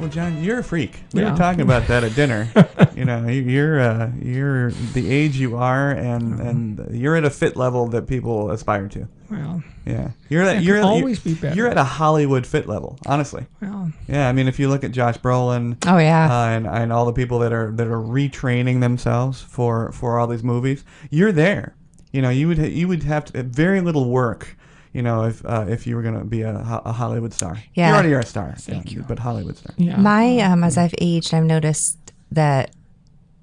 Well, John, you're a freak. We were talking about that at dinner. You're the age you are, and you're at a fit level that people aspire to. Well, yeah, be better. You're at a Hollywood fit level, honestly. Well, yeah, I mean, if you look at Josh Brolin, and all the people that are retraining themselves for all these movies, you're there. You would have to, very little work. If you were going to be a Hollywood star. Yeah. You already are a star. Thank you. But Hollywood star. Yeah. As I've aged, I've noticed that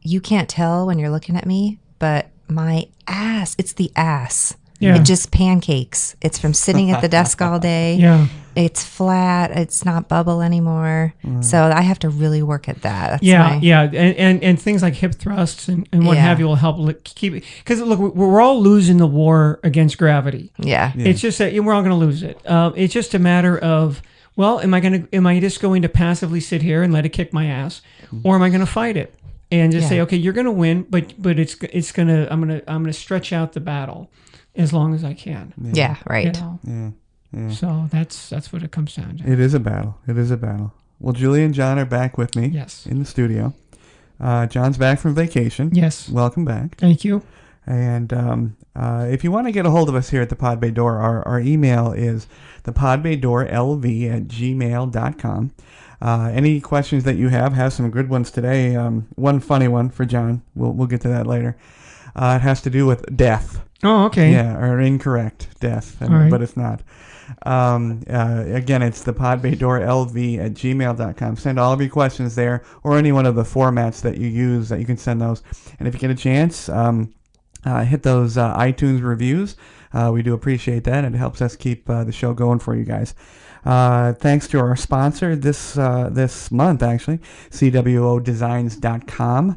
you can't tell when you're looking at me, but my ass, it's the ass. Yeah. It just pancakes. It's from sitting at the desk all day. Yeah. It's flat. It's not bubble anymore. So I have to really work at that. That's and things like hip thrusts and what have you will help keep it. Because look, we're all losing the war against gravity. Yeah. It's just that we're all going to lose it. It's just a matter of, well, am I just going to passively sit here and let it kick my ass, or am I going to fight it and just say, okay, you're going to win, but I'm gonna stretch out the battle as long as I can. Yeah, right. Yeah. So that's what it comes down to. It is a battle. Well, Julie and John are back with me. Yes. In the studio. John's back from vacation. Yes. Welcome back. Thank you. And if you want to get a hold of us here at the Pod Bay Door, our email is thepodbaydoorlv@gmail.com. Any questions that you have some good ones today. One funny one for John. We'll get to that later. It has to do with death. Oh, okay. Yeah, or incorrect death, but it's not. Again, it's the podbaydoorlv@gmail.com. Send all of your questions there, or any one of the formats that you use that you can send those. And if you get a chance, hit those iTunes reviews. We do appreciate that. It helps us keep the show going for you guys. Thanks to our sponsor this month, actually, CWOdesigns.com.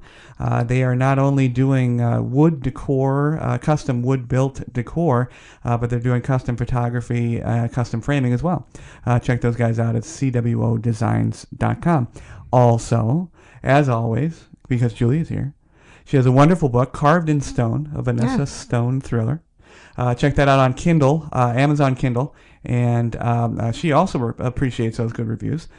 They are not only doing wood decor, custom wood-built decor, but they're doing custom photography, custom framing as well. Check those guys out at CWOdesigns.com. Also, as always, because Julie is here, she has a wonderful book, Carved in Stone, a Vanessa Stone thriller. Check that out on Kindle, Amazon Kindle. And she also appreciates those good reviews.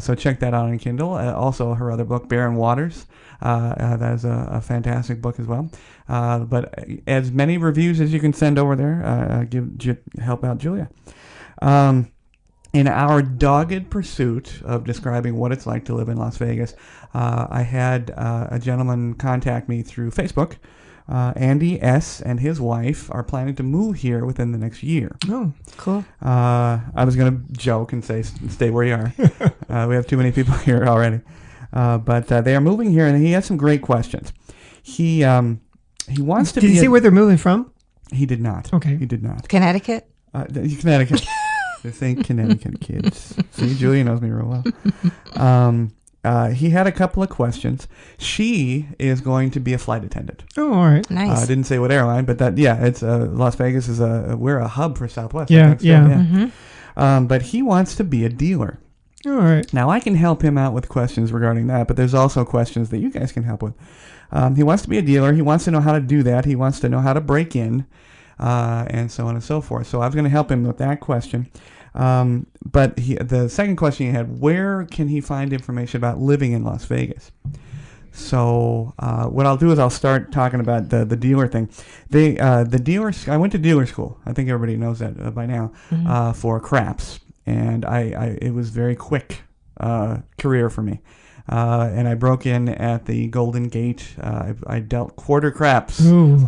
So check that out on Kindle. Also, her other book, Barren Waters. That is a fantastic book as well. But as many reviews as you can send over there, help out Julia. In our dogged pursuit of describing what it's like to live in Las Vegas, I had a gentleman contact me through Facebook. Andy S. and his wife are planning to move here within the next year. Oh, cool. I was going to joke and say, stay where you are. We have too many people here already. But they are moving here, and he has some great questions. He wants to be... Did he say where they're moving from? He did not. Okay. He did not. Connecticut? Connecticut. This ain't Connecticut, kids. See, Julia knows me real well. He had a couple of questions. She is going to be a flight attendant. Oh, all right. Nice. Didn't say what airline, but it's Las Vegas is we're a hub for Southwest. Yeah. Mm-hmm. But he wants to be a dealer. All right. Now I can help him out with questions regarding that, but there's also questions that you guys can help with. He wants to be a dealer. He wants to know how to do that. He wants to know how to break in, and so on and so forth. So I was going to help him with that question. But the second question he had, where can he find information about living in Las Vegas? So what I'll do is I'll start talking about the dealer thing. The dealers, I went to dealer school. I think everybody knows that by now, for craps. And it was very quick career for me. And I broke in at the Golden Gate. I dealt quarter craps to,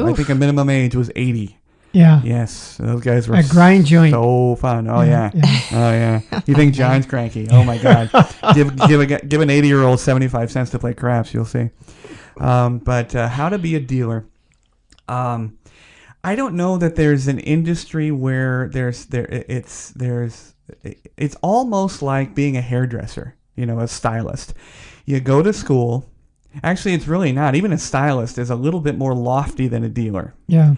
I think a minimum age was 80. Yeah. Yes, those guys were a grind joint. So fun. Oh yeah. Oh yeah. You think John's cranky? Oh my God. Give an 80-year-old 75 cents to play craps. You'll see. But how to be a dealer? I don't know that there's an industry where it's almost like being a hairdresser. A stylist. You go to school. Actually, it's really not. Even a stylist is a little bit more lofty than a dealer. Yeah.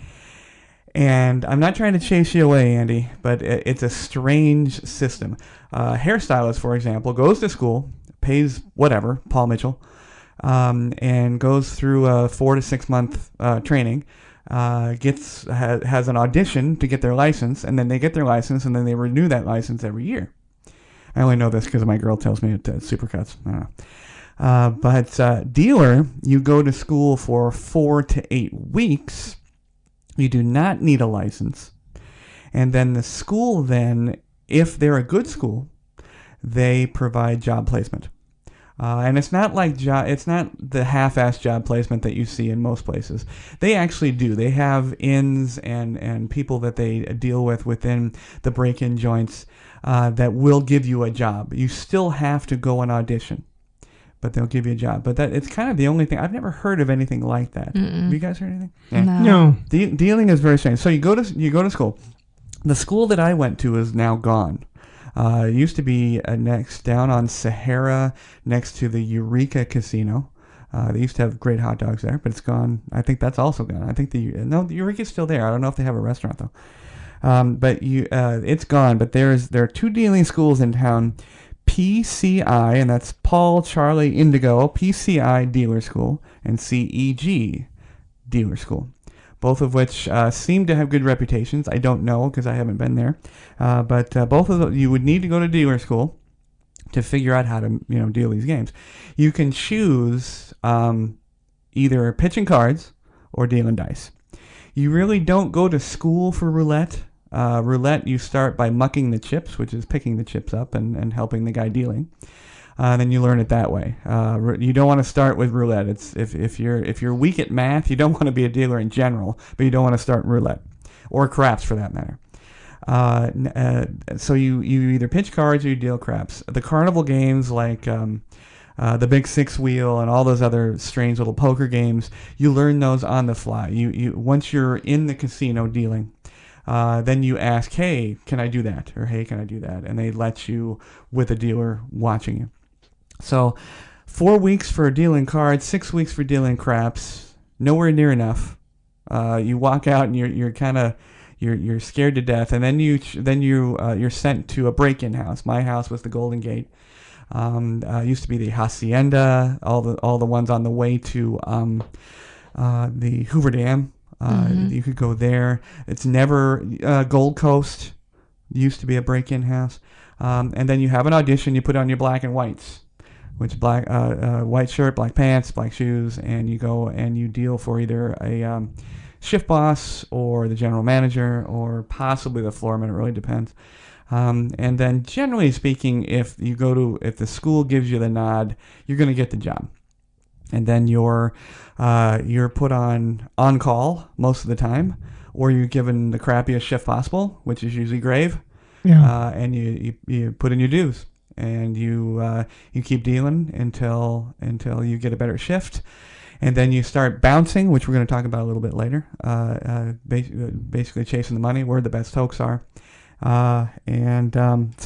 And I'm not trying to chase you away, Andy, but it's a strange system. Hairstylist, for example, goes to school, pays whatever, Paul Mitchell, and goes through a 4 to 6 month training, has an audition to get their license, and then they get their license, and then they renew that license every year. I only know this because my girl tells me at Supercuts. I don't know. But dealer, you go to school for 4 to 8 weeks. You do not need a license. And then the school then, if they're a good school, they provide job placement. And it's not like it's not the half-assed job placement that you see in most places. They actually do. They have ins and people that they deal with within the break-in joints that will give you a job. You still have to go and audition, but they'll give you a job. But it's kind of the only thing. I've never heard of anything like that. Have you guys heard anything? Yeah. No. Dealing is very strange. So you go to school. The school that I went to is now gone. It used to be next down on Sahara, next to the Eureka Casino. They used to have great hot dogs there, but it's gone. I think that's also gone. I think the Eureka's still there. I don't know if they have a restaurant though. But it's gone. But there are 2 dealing schools in town, PCI, and that's Paul Charlie Indigo, PCI Dealer School, and CEG Dealer School. Both of which seem to have good reputations. I don't know because I haven't been there. But both of them, you would need to go to dealer school to figure out how to deal these games. You can choose either pitching cards or dealing dice. You really don't go to school for roulette. Roulette, you start by mucking the chips, which is picking the chips up and helping the guy dealing. Then you learn it that way. You don't want to start with roulette. It's if you're weak at math, you don't want to be a dealer in general, but you don't want to start roulette or craps for that matter. So you either pitch cards or you deal craps. The carnival games like the Big Six Wheel and all those other strange little poker games, you learn those on the fly. You once you're in the casino dealing. Then you ask, hey, can I do that? Or hey, can I do that? And they let you with a dealer watching you. So 4 weeks for dealing cards, 6 weeks for dealing craps, nowhere near enough. You walk out and you're scared to death, and then you're sent to a break-in house. My house was the Golden Gate. Used to be the Hacienda. All the ones on the way to the Hoover Dam. You could go there. It's never Gold Coast. Used to be a break-in house. And then you have an audition. You put on your black and whites, which white shirt, black pants, black shoes, and you go and you deal for either a shift boss or the general manager or possibly the floorman. It really depends. And then generally speaking, if the school gives you the nod, you're going to get the job. And then you're put on call most of the time, or you're given the crappiest shift possible, which is usually grave. Yeah. And you put in your dues, and you keep dealing until you get a better shift, and then you start bouncing, which we're going to talk about a little bit later. Basically chasing the money, where the best hooks are. So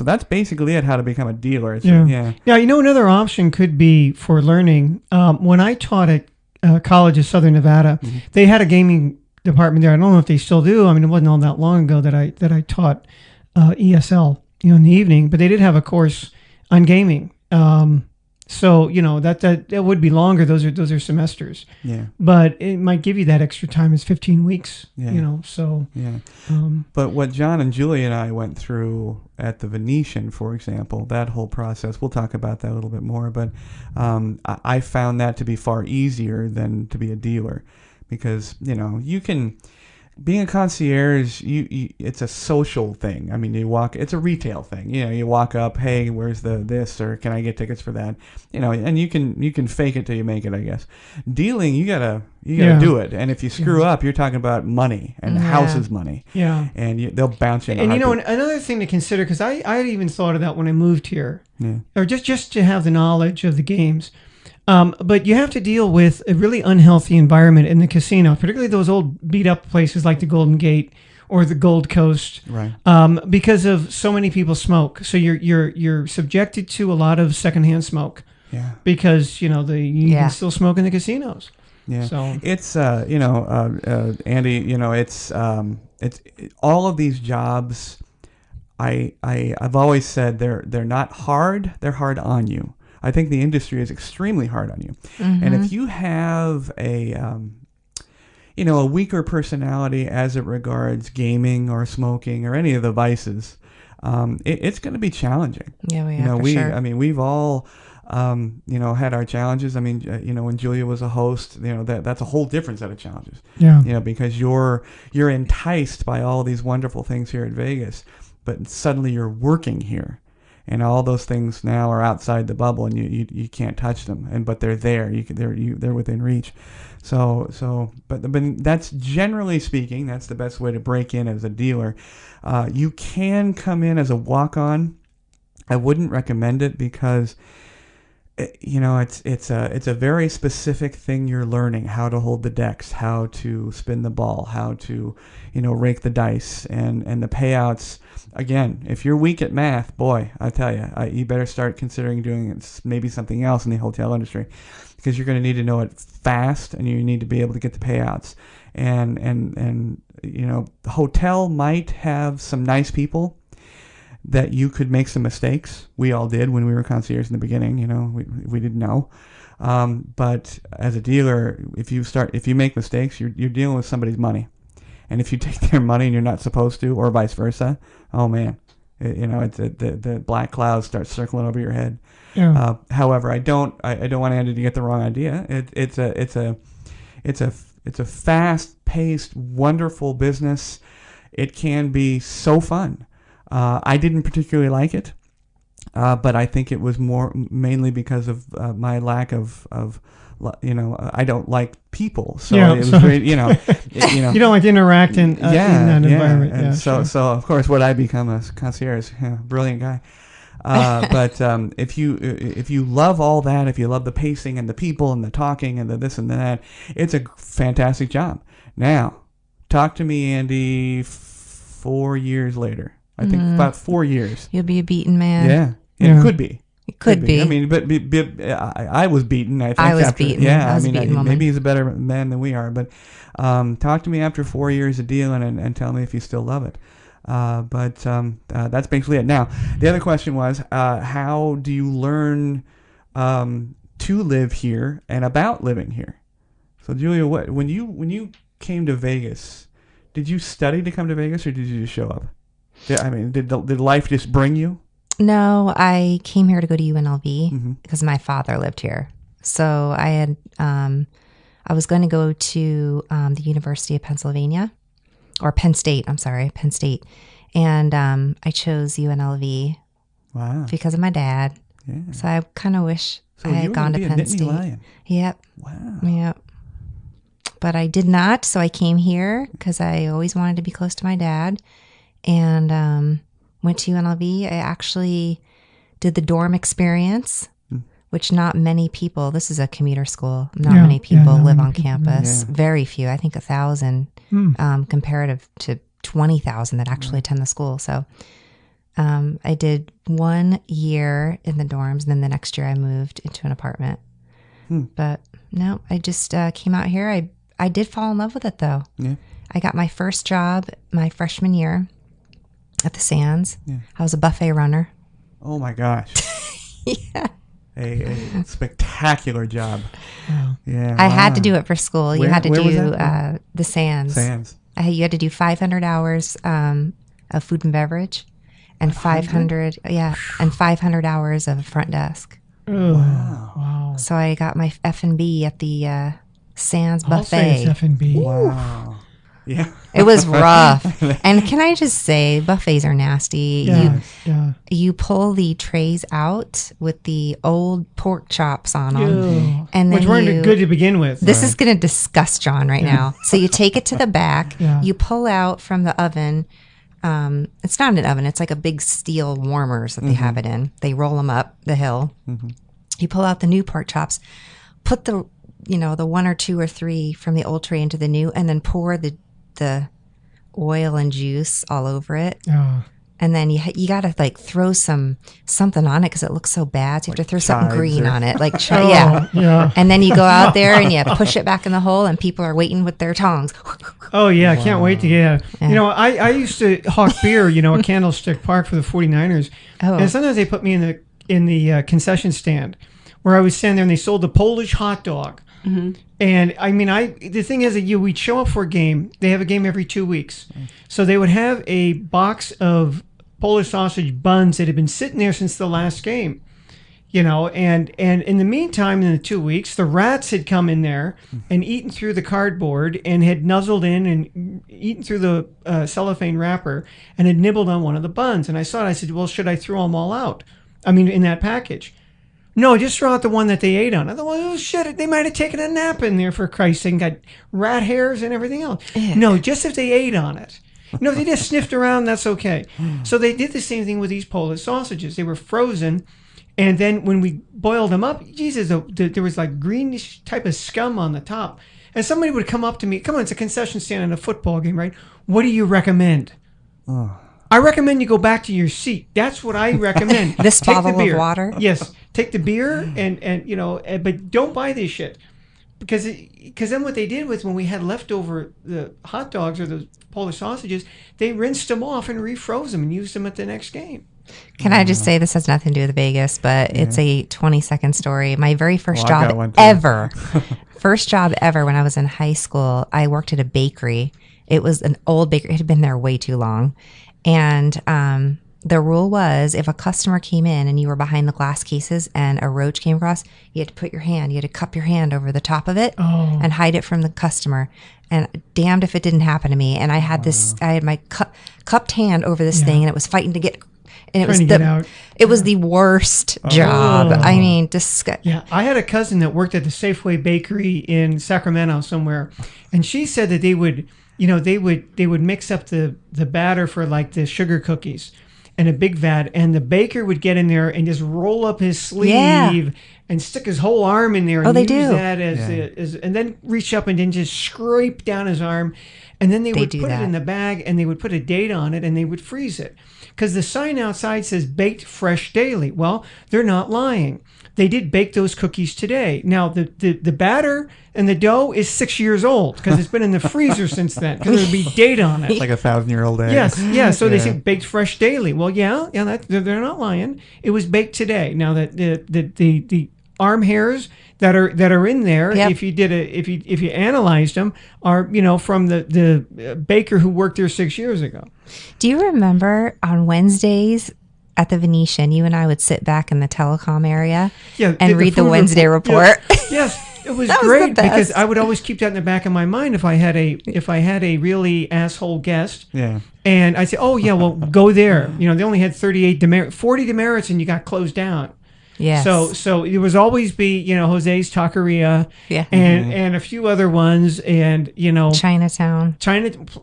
that's basically it, how to become a dealer. Yeah, another option could be for learning. When I taught at College of Southern Nevada, they had a gaming department there. I don't know if they still do. I mean, it wasn't all that long ago that I taught ESL, in the evening, but they did have a course on gaming. So that would be longer. Those are semesters. Yeah. But it might give you that extra time. It's 15 weeks. Yeah. So. Yeah. But what John and Julie and I went through at the Venetian, for example, that whole process, we'll talk about that a little bit more. But I found that to be far easier than to be a dealer, because you can. Being a concierge, it's a social thing. I mean, it's a retail thing. You walk up, hey, where's this, or can I get tickets for that? And you can fake it till you make it, I guess. Dealing, you gotta do it. And if you screw up, you're talking about money and the house's money. Yeah. And they'll bounce you in. And another thing to consider, because I had even thought of that when I moved here, or just to have the knowledge of the games. But you have to deal with a really unhealthy environment in the casino, particularly those old beat-up places like the Golden Gate or the Gold Coast, right? Because of so many people smoke, so you're subjected to a lot of secondhand smoke. Yeah. Because you can still smoke in the casinos. Yeah. So it's Andy, it's all of these jobs. I've always said they're not hard. They're hard on you. I think the industry is extremely hard on you. Mm-hmm. And if you have a weaker personality as it regards gaming or smoking or any of the vices, it's going to be challenging. Yeah, we You know, for sure. I mean, we've all, had our challenges. I mean, when Julia was a host, that's a whole different set of challenges. Yeah. Because you're enticed by all these wonderful things here at Vegas, but suddenly you're working here, and all those things now are outside the bubble, and you can't touch them, but they're there. They're within reach. But that's generally speaking, that's the best way to break in as a dealer. You can come in as a walk-on. I wouldn't recommend it because it's a very specific thing you're learning, how to hold the decks, how to spin the ball, how to rake the dice, and the payouts. Again, if you're weak at math, boy, I tell you, you better start considering doing maybe something else in the hotel industry, because you're going to need to know it fast, and you need to be able to get the payouts. And the hotel might have some nice people that you could make some mistakes. We all did when we were concierge in the beginning. We didn't know. But as a dealer, if you make mistakes, you're dealing with somebody's money, and if you take their money and you're not supposed to, or vice versa, oh man, it's the black clouds start circling over your head. Yeah. However, I don't want Andy to get the wrong idea. It's a fast-paced, wonderful business. It can be so fun. I didn't particularly like it, but I think it was mainly because of my lack of I don't like people, so it was great. You don't like to interact in that environment. And so of course, would I become a concierge? Brilliant guy. But if you love all that, if you love the pacing and the people and the talking and the this and that, it's a fantastic job. Now, talk to me, Andy. 4 years later. I think about 4 years. You'll be a beaten man. Yeah. It could be. It could be. I mean, but I was beaten. I think I was beaten. Yeah, I was a beaten woman. Maybe he's a better man than we are. But talk to me after 4 years of dealing and tell me if you still love it. But that's basically it. Now, the other question was, how do you learn to live here and about living here? So, Julia, when you came to Vegas, did you study to come to Vegas, or did you just show up? Did life just bring you? No, I came here to go to UNLV because my father lived here. So I was going to go to the University of Pennsylvania, or Penn State. I'm sorry, Penn State, and I chose UNLV. Wow. Because of my dad. Yeah. So I kind of wish I had gone to Penn State. Lion. Yep. Wow. Yep. But I did not, so I came here because I always wanted to be close to my dad, and went to UNLV. I actually did the dorm experience, which not many people. This is a commuter school. Not many people live on campus. Yeah. Very few. I think 1,000 comparative to 20,000 that actually attend the school. So I did 1 year in the dorms, and then the next year I moved into an apartment. But no, I just came out here. I did fall in love with it, though. Yeah. I got my first job my freshman year at the Sands. Yeah. I was a buffet runner. Oh my gosh. Yeah. A spectacular job. Wow. Yeah. I had to do it for school. You had to where was do that? the Sands. Sands. You had to do 500 hours of food and beverage, and 500 hours of front desk. Oh, Wow. So I got my F&B at the Sands I'll say it's buffet. F&B. Wow. Yeah. It was rough. And can I just say, buffets are nasty. Yeah. You pull the trays out with the old pork chops on them. Ew. And then Which weren't good to begin with. This is going to disgust John right now. So you take it to the back. Yeah. You pull out from the oven. It's not an oven. It's like a big steel warmers that they have it in. They roll them up the hill. You pull out the new pork chops, put the 1 or 2 or 3 from the old tray into the new, and then pour the oil and juice all over it. Oh. And then you got to throw something on it because it looks so bad. So you have to throw something green on it, Yeah. And then you go out there and you push it back in the hole, and people are waiting with their tongs. Oh, yeah. I can't wait to get it. Yeah. I used to hawk beer, at Candlestick Park for the 49ers. Oh. And sometimes they put me in the concession stand where I was standing there, and they sold the Polish hot dog. And the thing is that we'd show up for a game. They have a game every 2 weeks. So they would have a box of Polish sausage buns that had been sitting there since the last game. And in the meantime, in the 2 weeks, the rats had come in there and eaten through the cardboard and had nuzzled in and eaten through the cellophane wrapper and had nibbled on one of the buns. And I saw it. I said, well, should I throw them all out? I mean, in that package. No, just throw out the one that they ate on. I thought, well, shit, they might have taken a nap in there, for Christ's sake, and got rat hairs and everything else. Ew. No, just if they ate on it. No, if they just sniffed around, that's okay. So they did the same thing with these Polish sausages. They were frozen. And then when we boiled them up, Jesus, there was like greenish type of scum on the top. And somebody would come up to me, come on, it's a concession stand in a football game, right? What do you recommend? Oh. I recommend you go back to your seat. That's what I recommend. This bottle of water? Yes. Take the beer but don't buy this shit. Because then what they did was when we had leftover the hot dogs or the Polish sausages, they rinsed them off and refroze them and used them at the next game. Can I just say, this has nothing to do with Vegas, but it's a 20-second story. My very first job ever, when I was in high school, I worked at a bakery. It was an old bakery. It had been there way too long. And the rule was, if a customer came in and you were behind the glass cases and a roach came across, you had to you had to cup your hand over the top of it and hide it from the customer. And damned if it didn't happen to me. And I had I had my cupped hand over this thing, and it was fighting to get. And it was the worst job. I mean, disgusting. Yeah, I had a cousin that worked at the Safeway Bakery in Sacramento somewhere, and she said that they would mix up the batter for like the sugar cookies in a big vat, and the baker would get in there and just roll up his sleeve and stick his whole arm in there and use that as and then reach up and then just scrape down his arm. And then they would put it in the bag, and they would put a date on it, and they would freeze it. Because the sign outside says baked fresh daily. Well, they're not lying. They did bake those cookies today. Now, the batter and the dough is 6 years old because it's been in the freezer since then, because there would be date on it. It's like 1,000-year-old egg. Yes, yeah. So they say baked fresh daily. Well, they're not lying. It was baked today. Now, the arm hairs that are in there, if you analyzed them, are from the baker who worked there 6 years ago. Do you remember on Wednesdays at the Venetian, you and I would sit back in the telecom area and read the Wednesday report? Yes, it was great because I would always keep that in the back of my mind if I had a really asshole guest. Yeah. And I'd say, oh yeah, well go there. They only had 40 demerits, and you got closed down. Yes. So it was always be, Jose's Taqueria and a few other ones, and Chinatown.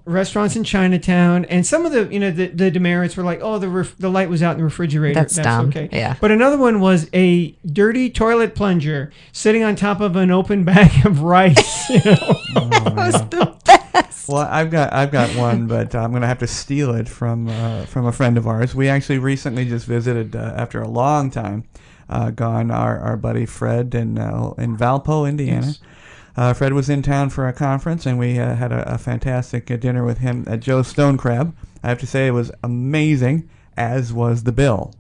Restaurants in Chinatown, and some of the demerits were like, oh, the light was out in the refrigerator. That's dumb. Okay. Yeah. But another one was a dirty toilet plunger sitting on top of an open bag of rice. That was the best. Well, I've got one, but I'm going to have to steal it from a friend of ours. We actually recently just visited after a long time. Gone our buddy Fred in Valpo, Indiana. Yes. Fred was in town for a conference, and we had a fantastic dinner with him at Joe's Stone Crab. I have to say it was amazing, as was the bill.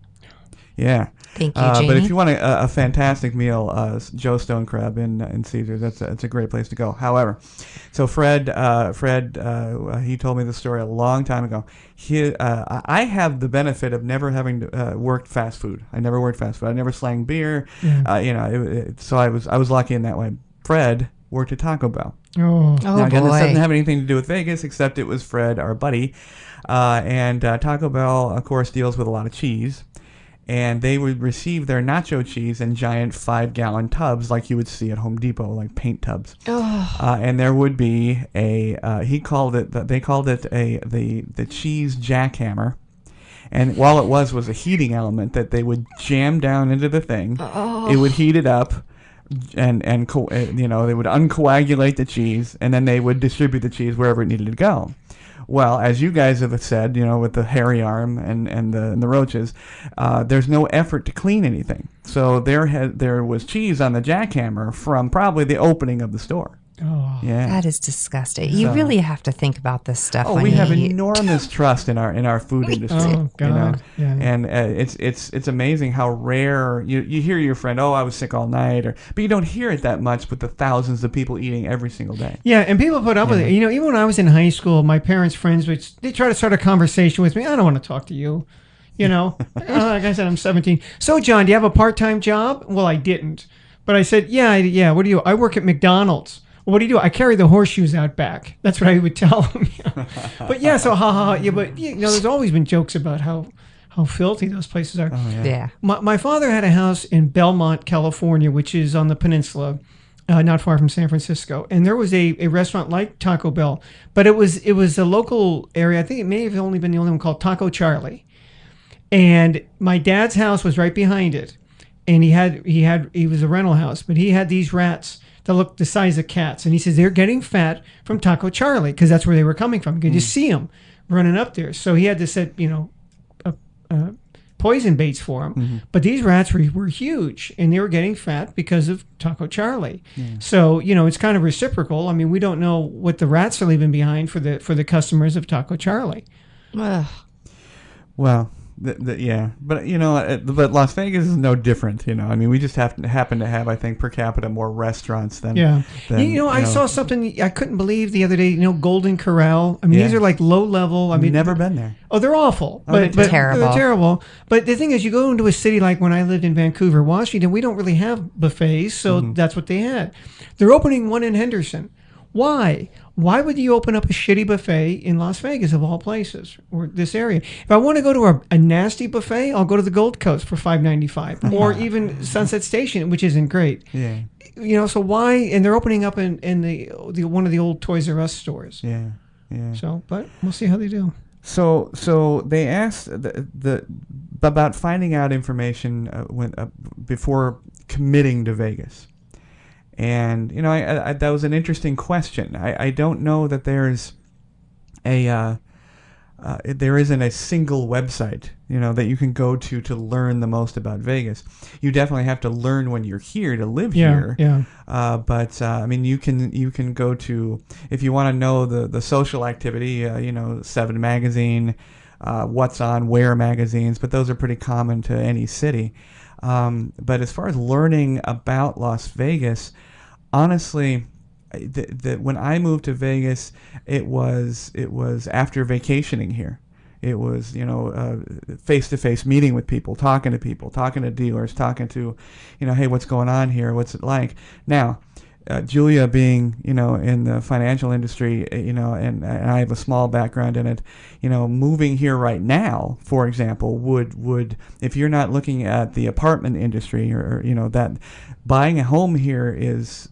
Yeah. Thank you, Jamey. But if you want a fantastic meal, Joe's Stone Crab in Caesars, that's a great place to go. However, so Fred, he told me the story a long time ago. I have the benefit of never having worked fast food. I never worked fast food. I never slang beer. Yeah. So I was lucky in that way. Fred worked at Taco Bell. Oh, now, again, this doesn't have anything to do with Vegas, except it was Fred, our buddy, and Taco Bell, of course, deals with a lot of cheese. And they would receive their nacho cheese in giant 5-gallon tubs, like you would see at Home Depot, like paint tubs. Oh. And there would be they called it the cheese jackhammer. And while it was a heating element that they would jam down into the thing, it would heat it up, and they would uncoagulate the cheese, and then they would distribute the cheese wherever it needed to go. Well, as you guys have said, with the hairy arm and the roaches, there's no effort to clean anything. So there was cheese on the jackhammer from probably the opening of the store. Oh. Yeah. That is disgusting. You really have to think about this stuff. Oh, we have enormous trust in our food industry. Oh God! Yeah. And it's amazing how rare you hear your friend. Oh, I was sick all night, but you don't hear it that much with the thousands of people eating every single day. Yeah, and people put up with it. Even when I was in high school, my parents' friends they try to start a conversation with me. I don't want to talk to you. Like I said, I'm 17. So, John, do you have a part-time job? Well, I didn't. But I said, yeah. What do you? I work at McDonald's. Well, what do you do? I carry the horseshoes out back. That's what I would tell him. But yeah, so ha ha ha. Yeah, but there's always been jokes about how filthy those places are. Oh, yeah. Yeah. My father had a house in Belmont, California, which is on the peninsula, not far from San Francisco. And there was a restaurant like Taco Bell, but it was a local area. I think it may have only been the only one called Taco Charlie. And my dad's house was right behind it. And he was a rental house, but he had these rats that looked the size of cats. And he says, they're getting fat from Taco Charlie, because that's where they were coming from. You could just see them running up there. So he had to set, poison baits for them. Mm-hmm. But these rats were huge, and they were getting fat because of Taco Charlie. Yeah. So, it's kind of reciprocal. I mean, we don't know what the rats are leaving behind for the customers of Taco Charlie. Ugh. Well, yeah, but but Las Vegas is no different. I mean, we just happen to have, I think, per capita more restaurants than. Yeah, I saw something I couldn't believe the other day. Golden Corral. I mean, these are like low level. I mean, never been there. Oh, they're awful. But terrible. They're terrible. But the thing is, you go into a city like when I lived in Vancouver, Washington, we don't really have buffets, so that's what they had. They're opening one in Henderson. Why? Why would you open up a shitty buffet in Las Vegas, of all places, or this area? If I want to go to a nasty buffet, I'll go to the Gold Coast for $5.95, or even Sunset Station, which isn't great. Yeah. So why? And they're opening up in the one of the old Toys R Us stores. Yeah. Yeah. So, but we'll see how they do. So they asked about finding out information before committing to Vegas. And, that was an interesting question. I don't know that there isn't a single website, that you can go to learn the most about Vegas. You definitely have to learn when you're here to live here. Yeah. But I mean, you can go to, if you want to know the social activity, 7 Magazine, What's On Where magazines, but those are pretty common to any city. But as far as learning about Las Vegas, honestly, when I moved to Vegas, it was after vacationing here. It was, face-to-face meeting with people, talking to dealers, talking to, hey, what's going on here? What's it like? Now, Julia being, in the financial industry, and I have a small background in it, moving here right now, for example, would if you're not looking at the apartment industry or that buying a home here is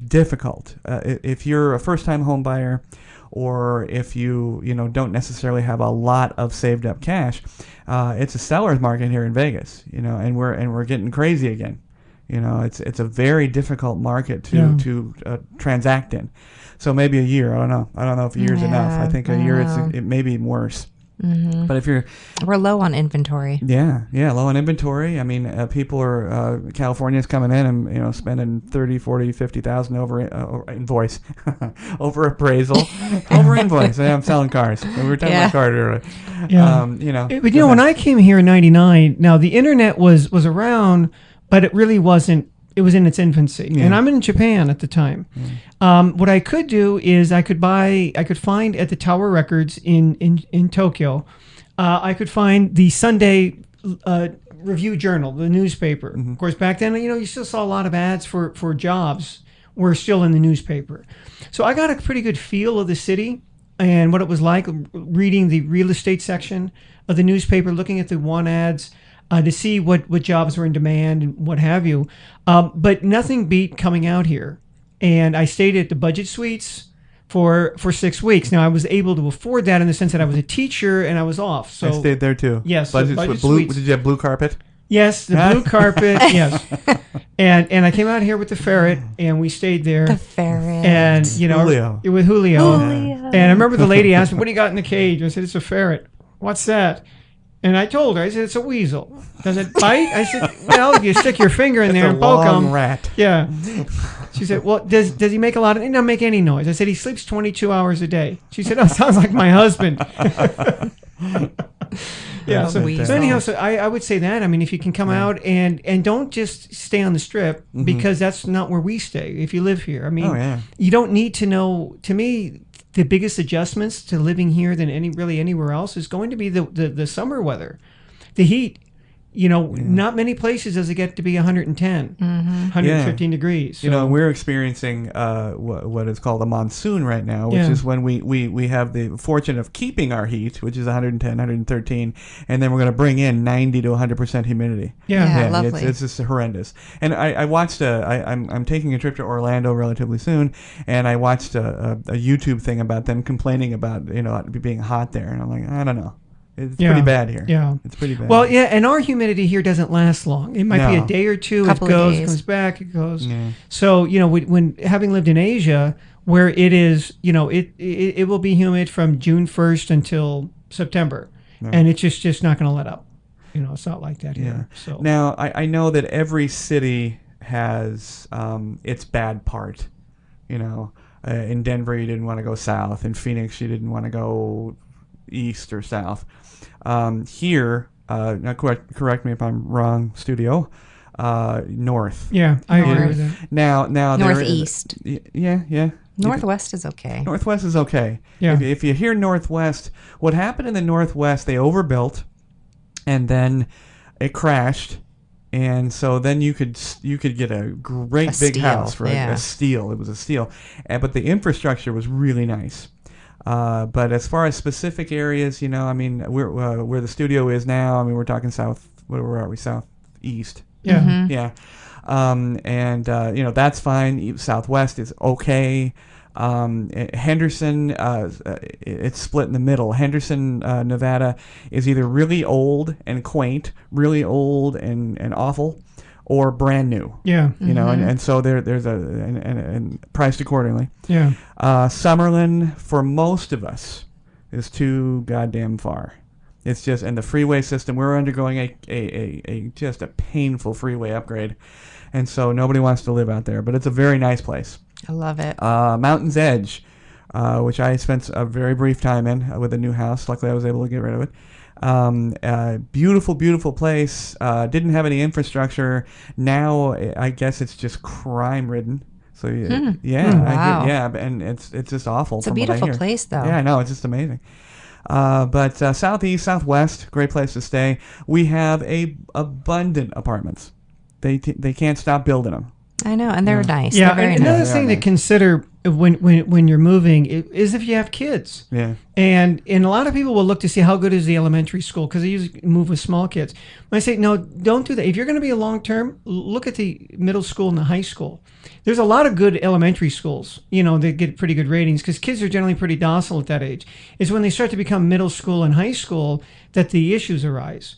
difficult. If you're a first-time home buyer, or if you don't necessarily have a lot of saved up cash, it's a seller's market here in Vegas, and we're getting crazy again. It's a very difficult market to transact in. So maybe a year. I don't know if a year's enough. I think a year it may be worse. Mm-hmm. But if we're low on inventory. Yeah, low on inventory. I mean, people are California's coming in and spending 30, 40, 50,000 over invoice, over appraisal, over invoice. I'm selling cars. We were talking about cars earlier. Yeah. But when I came here in '99, now the internet was around, but it really wasn't. It was in its infancy, and I'm in Japan at the time. What I could do is I could find at the Tower Records in Tokyo, I could find the Sunday Review Journal, the newspaper. Mm-hmm. Of course, back then, you still saw a lot of ads for jobs were still in the newspaper. So I got a pretty good feel of the city and what it was like, reading the real estate section of the newspaper, looking at the want ads, to see what jobs were in demand and what have you. But nothing beat coming out here. And I stayed at the budget suites for 6 weeks. Now, I was able to afford that in the sense that I was a teacher and I was off. So I stayed there too. Yes. Budget suites. Did you have blue carpet? Yes, the blue carpet, yes. And I came out here with the ferret, and we stayed there. The ferret. And, Julio. With Julio. And I remember the lady asked me, what do you got in the cage? I said, it's a ferret. What's that? And I told her, I said, it's a weasel. Does it bite? I said, well, you stick your finger in there and poke him. It's a long rat. Yeah. She said, well, does he make a lot of... He doesn't make any noise. I said, he sleeps 22 hours a day. She said, oh, sounds like my husband. Yeah. So anyhow, I would say that. I mean, if you can come out and don't just stay on the Strip, because that's not where we stay. If you live here, I mean, you don't need to know. To me, the biggest adjustments to living here than anywhere else is going to be the summer weather. the heat. Not many places does it get to be 110, 115 degrees. So. We're experiencing what is called a monsoon right now, which is when we have the fortune of keeping our heat, which is 110, 113, and then we're going to bring in 90 to 100% humidity. Yeah, lovely. It's just horrendous. And I watched I'm taking a trip to Orlando relatively soon, and I watched a YouTube thing about them complaining about it being hot there, and I'm like, I don't know. It's pretty bad here. Yeah. It's pretty bad. Well, and our humidity here doesn't last long. It might be a day or two. It goes, comes back, it goes. Yeah. So, when having lived in Asia, where it is, it will be humid from June 1st until September. Yeah. And it's just not going to let up. It's not like that here. So now, I know that every city has its bad part. In Denver, you didn't want to go south. In Phoenix, you didn't want to go east or south. Here, now correct me if I'm wrong, studio, north. Yeah, I agree with that. Now northeast. Yeah. Northwest is okay. Northwest is okay. Yeah. If you hear northwest, what happened in the northwest, they overbuilt, and then it crashed. And so then you could get a great big house for a steal. It was a steal, but the infrastructure was really nice. But as far as specific areas, where the studio is now, we're talking south. Where are we? Southeast. Yeah. Mm-hmm. Yeah. That's fine. Southwest is okay. Henderson, it's split in the middle. Henderson, Nevada, is either really old and quaint, really old and awful, or brand new. Yeah. And so there's and priced accordingly. Yeah. Summerlin, for most of us, is too goddamn far. It's just, and the freeway system, we're undergoing a just a painful freeway upgrade. And so nobody wants to live out there, but it's a very nice place. I love it. Mountain's Edge, which I spent a very brief time in with a new house. Luckily, I was able to get rid of it. Beautiful place. Didn't have any infrastructure. Now I guess it's just crime ridden. So wow. And it's just awful. It's a beautiful place, though. Yeah, I know, it's just amazing. But southeast, southwest, great place to stay. We have abundant apartments. They can't stop building them. I know, and they're nice. Yeah, they're and another thing to consider when you're moving is if you have kids. Yeah. And a lot of people will look to see how good is the elementary school because they usually move with small kids. But I say, no, don't do that. If you're going to be a long term, look at the middle school and the high school. There's a lot of good elementary schools, that get pretty good ratings because kids are generally pretty docile at that age. It's when they start to become middle school and high school that the issues arise.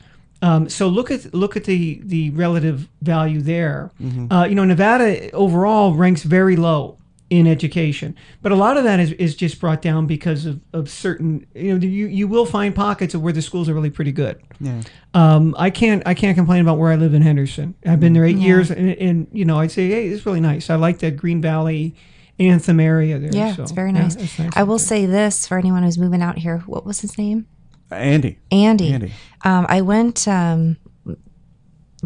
So look at the relative value there. Mm-hmm. Nevada overall ranks very low in education, but a lot of that is just brought down because of certain. You will find pockets of where the schools are really pretty good. Yeah. I can't complain about where I live in Henderson. I've been there 8 years, and I'd say, hey, it's really nice. I like that Green Valley, Anthem area there. Yeah, so, it's very nice. It's nice I will say this for anyone who's moving out here. What was his name? Andy. I went.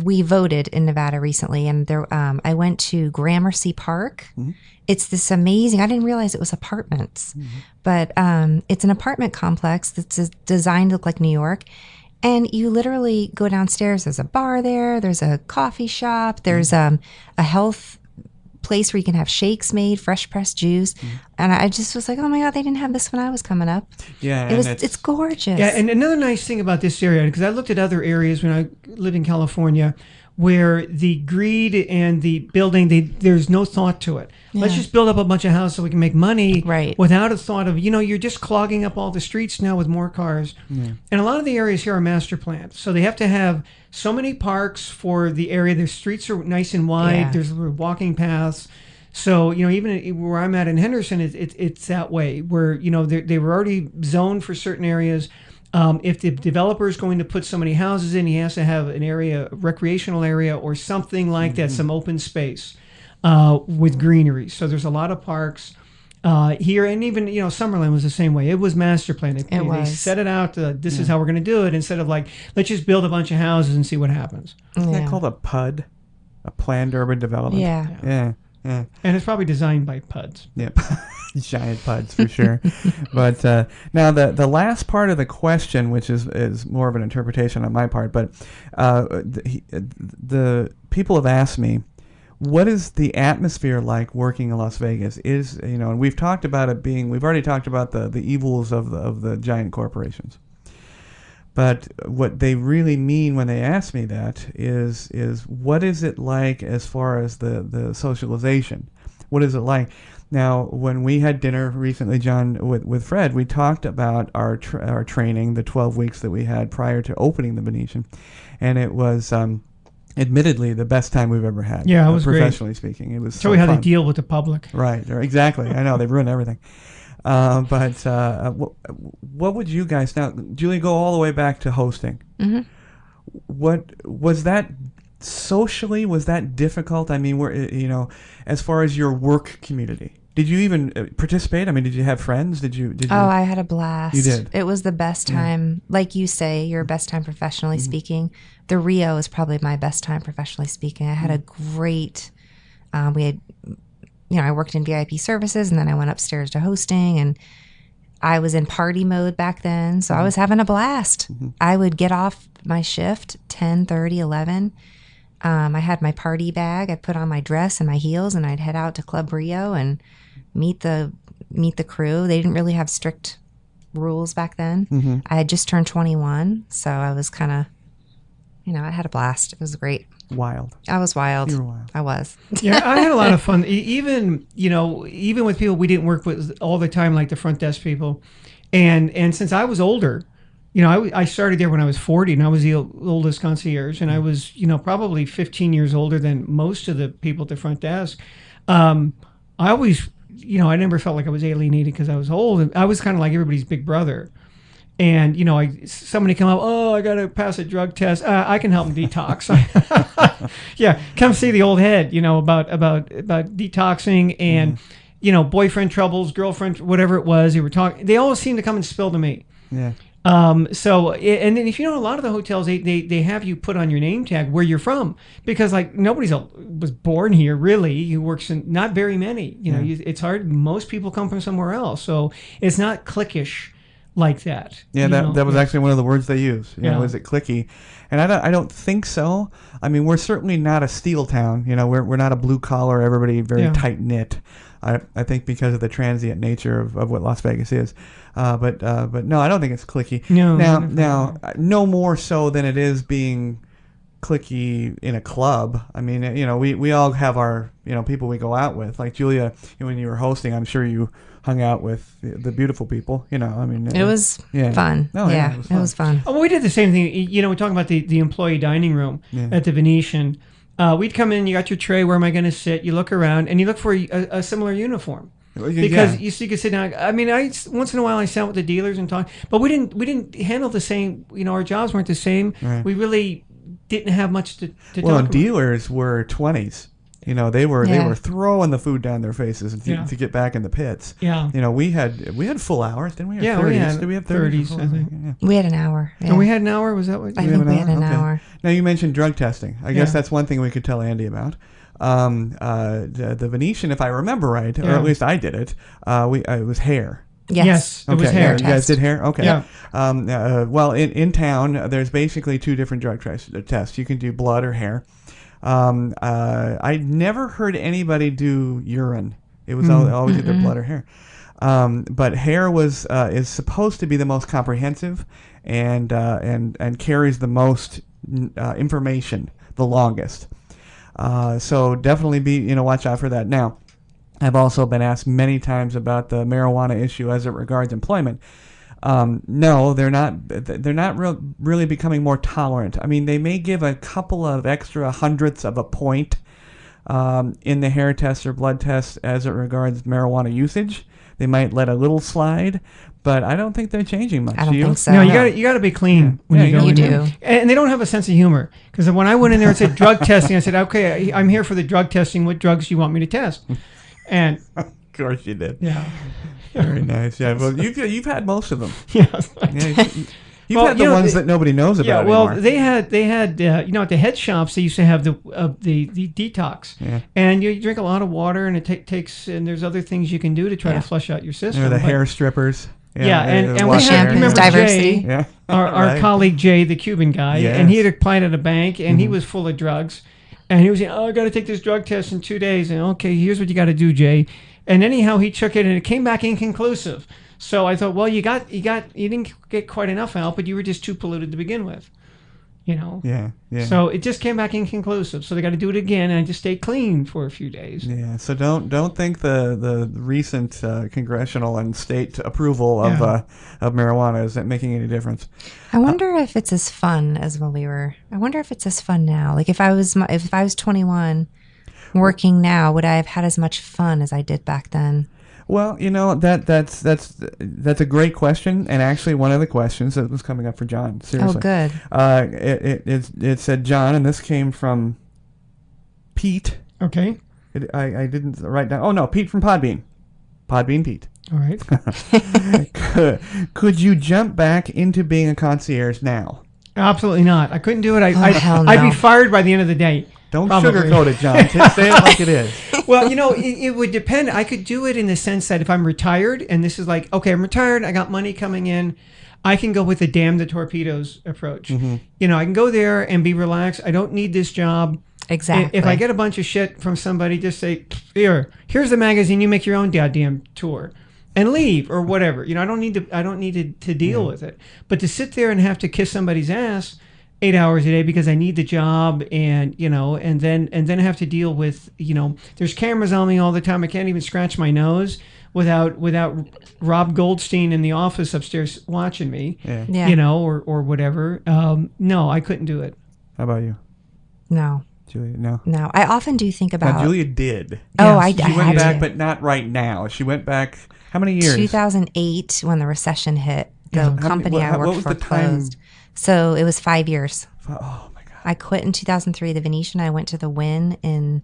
We voted in Nevada recently, and I went to Gramercy Park. Mm-hmm. It's this amazing. I didn't realize it was apartments, but it's an apartment complex that's designed to look like New York. And you literally go downstairs. There's a bar there. There's a coffee shop. There's a health place where you can have shakes made, fresh pressed juice. And I just was like, oh my God, they didn't have this when I was coming up. Yeah. It's gorgeous. Yeah. And another nice thing about this area, because I looked at other areas when I lived in California where the greed and the building, there's no thought to it. Yeah. Let's just build up a bunch of houses so we can make money without a thought of, you're just clogging up all the streets now with more cars. Yeah. And a lot of the areas here are master planned. So they have to have so many parks for the area. The streets are nice and wide. Yeah. There's walking paths. So, even where I'm at in Henderson, it's that way where, they were already zoned for certain areas. If the developer is going to put so many houses in, he has to have an area, a recreational area or something like that, some open space with greenery. So there's a lot of parks here. And even, Summerlin was the same way. It was master planned. They set it out. This is how we're going to do it instead of like, let's just build a bunch of houses and see what happens. Isn't that called a PUD? A planned urban development? Yeah. Yeah. And it's probably designed by PUDs. Yep. Giant puds for sure. But now the last part of the question, which is more of an interpretation on my part, but the people have asked me, what is the atmosphere like working in Las Vegas? And we've talked about we've already talked about the evils of the giant corporations. But what they really mean when they ask me that is what is it like as far as the socialization? What is it like? Now, when we had dinner recently, John, with Fred, we talked about our training, the 12 weeks that we had prior to opening the Venetian, and it was admittedly the best time we've ever had. Yeah, it was professionally speaking. It was so we had to deal with the public. Right, exactly. I know, they've ruined everything. But what would you guys, now, Julie, go all the way back to hosting. Mm-hmm. What was that socially? Was that difficult? I mean, as far as your work community, did you even participate? I mean, did you have friends? Did you? Oh, I had a blast. You did. It was the best time. Like you say, your best time professionally speaking. The Rio is probably my best time professionally speaking. I had a great, we had, I worked in VIP services, and then I went upstairs to hosting, and I was in party mode back then. So I was having a blast. I would get off my shift 10:30, 11. I had my party bag. I'd put on my dress and my heels, and I'd head out to Club Rio and meet the crew. They didn't really have strict rules back then. I had just turned 21, so I was kind of, I had a blast. It was great. Wild. I was wild. You were wild. I was. Yeah, I had a lot of fun. Even with people we didn't work with all the time, like the front desk people, and since I was older, I started there when I was 40, and I was the oldest concierge, and I was, probably 15 years older than most of the people at the front desk. I always, I never felt like I was alienated because I was old, and I was kind of like everybody's big brother. And, somebody come up, oh, I got to pass a drug test. I can help them detox. Yeah, come see the old head, about detoxing and, boyfriend troubles, girlfriend, whatever it was. They all seem to come and spill to me. Yeah. And then if a lot of the hotels, they have you put on your name tag where you're from, because like nobody was born here really who works in, not very many, it's hard. Most people come from somewhere else. So it's not cliquish like that. Yeah, that was actually one of the words they use. Is it cliquey? And I don't think so. I mean, we're certainly not a steel town. We're not a blue collar, everybody very tight knit. I think because of the transient nature of what Las Vegas is. But no, I don't think it's cliquey. No. Now, no more so than it is being cliquey in a club. I mean, we all have our people we go out with. Like Julia, when you were hosting, I'm sure you hung out with the beautiful people. I mean, it was fun. Oh, yeah, it was fun. Oh, well, we did the same thing. We're talking about the employee dining room at the Venetian. We'd come in, you got your tray, where am I going to sit? You look around, and you look for a similar uniform. Because you could sit down. I mean, once in a while I sat with the dealers and talk, but we didn't handle the same. Our jobs weren't the same. Right. We really didn't have much to talk about. Well, dealers were 20s. They were throwing the food down their faces to get back in the pits. Yeah. We had full hours, didn't we? Or yeah, 30s. Did we have 30s? I think. Yeah. We had an hour. Yeah. And we had an hour. Was that what? I think we had an hour. Now you mentioned drug testing. I guess that's one thing we could tell Andy about. The Venetian, if I remember right, or at least I did it. It was hair. Yes, it was hair. You guys did hair? Okay. Yeah. Well, in town, there's basically two different drug tests. You can do blood or hair. I never heard anybody do urine. It was always either blood or hair. But hair is supposed to be the most comprehensive and carries the most information the longest. So definitely watch out for that. Now, I've also been asked many times about the marijuana issue as it regards employment. No, they're not. They're not really becoming more tolerant. I mean, they may give a couple of extra hundredths of a point in the hair test or blood test as it regards marijuana usage. They might let a little slide, but I don't think they're changing much. I don't think so. No, you got to be clean when you go in there. And they don't have a sense of humor, because when I went in there and said drug testing, I said, okay, I'm here for the drug testing. What drugs do you want me to test? And of course you did. Yeah. Very nice. Yeah. Well, you've had most of them. Yes. Yeah, You've had the ones that nobody knows about. Yeah, well, anymore. they had at the head shops they used to have the detox, and you drink a lot of water, and it takes and there's other things you can do to try to flush out your system. Or the hair strippers. Yeah, and we had, remember diversity. Jay, our colleague Jay, the Cuban guy, and he had applied at a bank, and he was full of drugs, and he was saying, I got to take this drug test in 2 days, and okay, here's what you got to do, Jay, and anyhow he took it, and it came back inconclusive. So I thought, well, you didn't get quite enough out, but you were just too polluted to begin with, Yeah. So it just came back inconclusive. So they got to do it again, and I just stayed clean for a few days. Yeah. So don't think the recent congressional and state approval of marijuana is making any difference. I wonder if it's as fun as when we were. I wonder if it's as fun now. Like if I was 21, working now, would I have had as much fun as I did back then? Well, that's a great question, and actually one of the questions that was coming up for John. Seriously. Oh, good. It said John, and this came from Pete. Okay. I didn't write down. Oh no, Pete from Podbean. Podbean Pete. All right. Could you jump back into being a concierge now? Absolutely not. I couldn't do it. Hell no. I'd be fired by the end of the day. Don't Probably. sugarcoat it, John. Say it like it is. Well, it would depend. I could do it in the sense that if I'm retired and this is like, okay, I'm retired, I got money coming in, I can go with the damn the torpedoes approach. I can go there and be relaxed. I don't need this job. Exactly. If I get a bunch of shit from somebody, just say, here's the magazine, you make your own goddamn tour. And leave or whatever. I don't need to deal with it. But to sit there and have to kiss somebody's ass 8 hours a day because I need the job, and and then have to deal with there's cameras on me all the time. I can't even scratch my nose without Rob Goldstein in the office upstairs watching me. Or whatever. No, I couldn't do it. How about you, No. Julia? No. No, I often do think about. Now, Julia did. Oh, Yes. I She went had back, to. but not right now. She went back. How many years? 2008 when the recession hit. The company I what worked was for the time? closed. So it was 5 years. Oh my God. I quit in 2003, the Venetian. I went to the Wynn in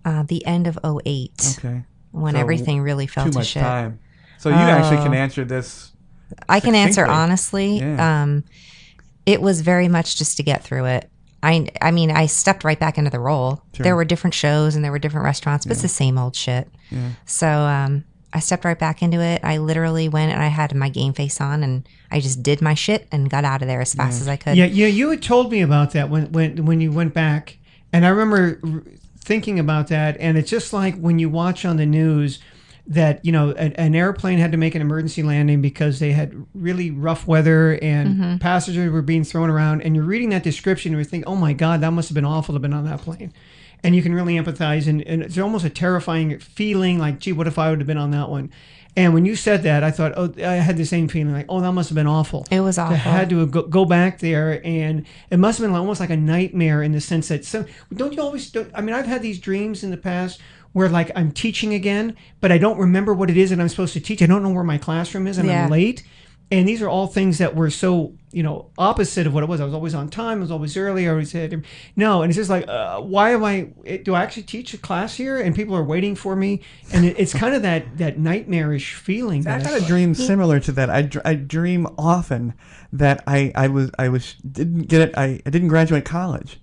the end of 08 Okay. when So everything really fell Too to much shit. time. So you actually can answer this. I can answer succinctly. honestly. Yeah. It was very much just to get through it. I mean, I stepped right back into the role. Sure. There were different shows and there were different restaurants, but it's the same old shit. Yeah. So I stepped right back into it. I literally went and I had my game face on and I just did my shit and got out of there as fast as I could. Yeah, you had told me about that when you went back, and I remember thinking about that. And it's just like when you watch on the news that an airplane had to make an emergency landing because they had really rough weather and passengers were being thrown around. And you're reading that description and you think, oh my God, that must have been awful to have been on that plane. And you can really empathize, and it's almost a terrifying feeling. Like, gee, what if I would have been on that one? And when you said that, I thought, I had the same feeling. Like, that must have been awful. It was awful. I had to go back there, and it must have been almost like a nightmare in the sense that don't you always? I mean, I've had these dreams in the past where like I'm teaching again, but I don't remember what it is that I'm supposed to teach. I don't know where my classroom is, and I'm late. And these are all things that were so, opposite of what it was. I was always on time. I was always early. I always said, no. And it's just like, why am I, do I actually teach a class here? And people are waiting for me. And it's kind of that nightmarish feeling. I had a dream similar to that. I dream often that I didn't graduate college.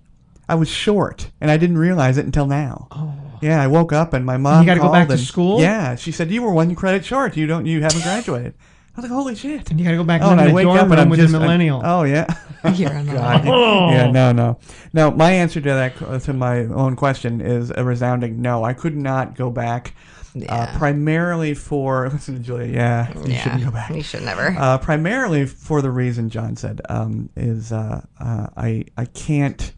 I was short, and I didn't realize it until now. Oh. Yeah, I woke up and my mom you got to go back to school? Yeah, she said, you were 1 credit short. You haven't graduated. I was like, holy shit. And you got to go back and live in I a wake dorm up and room I'm with just a millennial. Oh, yeah. You're a God. Yeah, no. Now, my answer to that, to my own question is a resounding no. I could not go back. Primarily for, listen to Julia, you shouldn't go back. You should never. Primarily for the reason John said, is I can't,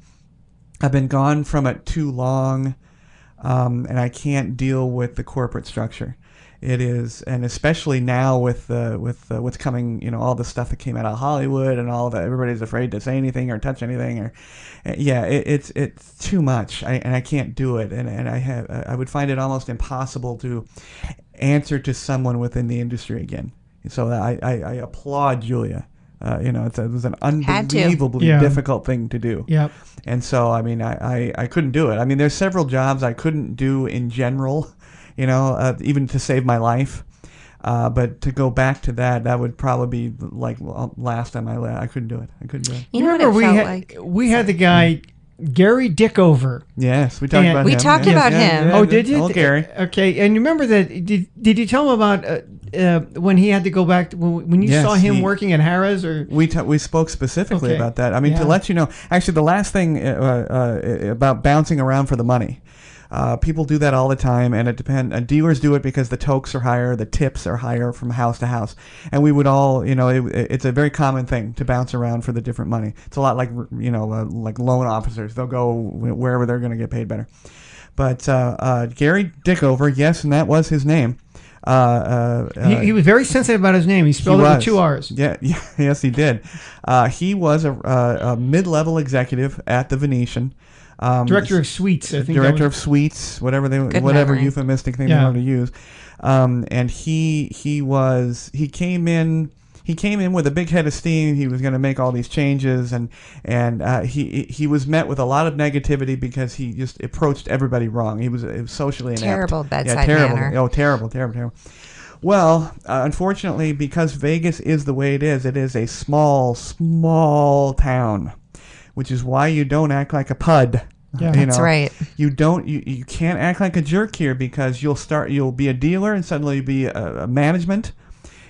I've been gone from it too long, and I can't deal with the corporate structure. It is, and especially now with what's coming, all the stuff that came out of Hollywood and all that, everybody's afraid to say anything or touch anything, or it's too much, and I can't do it, and I would find it almost impossible to answer to someone within the industry again. So I applaud Julia. It was an unbelievably difficult thing to do. Yep. And so I mean I couldn't do it. I mean, there's several jobs I couldn't do in general. Even to save my life. But to go back to that would probably be like last time I couldn't do it. I couldn't do it. You know what Remember it felt like? we had the guy Gary Dickover. Yes, we talked about him. We talked about him. Oh, did you? Old Gary. Okay, and you remember that? Did you tell him about when he had to go back when you saw him working at Harrah's? Or we spoke specifically about that. I mean, to let you know, actually, the last thing about bouncing around for the money. People do that all the time, and it depends. Dealers do it because the tokes are higher, the tips are higher from house to house, and we would all, it's a very common thing to bounce around for the different money. It's a lot like, like loan officers. They'll go wherever they're going to get paid better. But Gary Dickover, yes, and that was his name. He was very sensitive about his name. He spelled it with 2 R's. Yeah, yes, he did. He was a mid-level executive at the Venetian. Director of suites, I think. Director of suites, whatever euphemistic thing they wanted to use. And he came in with a big head of steam. He was going to make all these changes, and he was met with a lot of negativity because he just approached everybody wrong. It was socially inept. Terrible bedside manner. Oh, terrible. Well, unfortunately, because Vegas is the way it is a small town, which is why you don't act like a pud. Yeah, that's right. You can't act like a jerk here, because you'll be a dealer, and suddenly you'll be a management,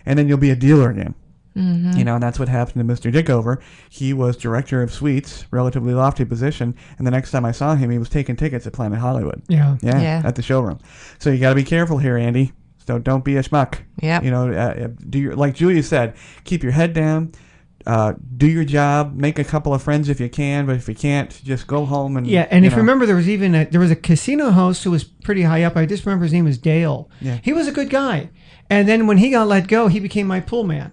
and then you'll be a dealer again. Mm-hmm. And that's what happened to Mr. Dickover. He was director of suites, relatively lofty position, and the next time I saw him, he was taking tickets at Planet Hollywood. Yeah, at the showroom. So you got to be careful here, Andy. So don't be a schmuck. Yeah. Like Julia said, keep your head down. Do your job. Make a couple of friends if you can, but if you can't, just go home and and if you remember, there was a casino host who was pretty high up. I just remember his name was Dale. Yeah, he was a good guy, and then when he got let go, he became my pool man.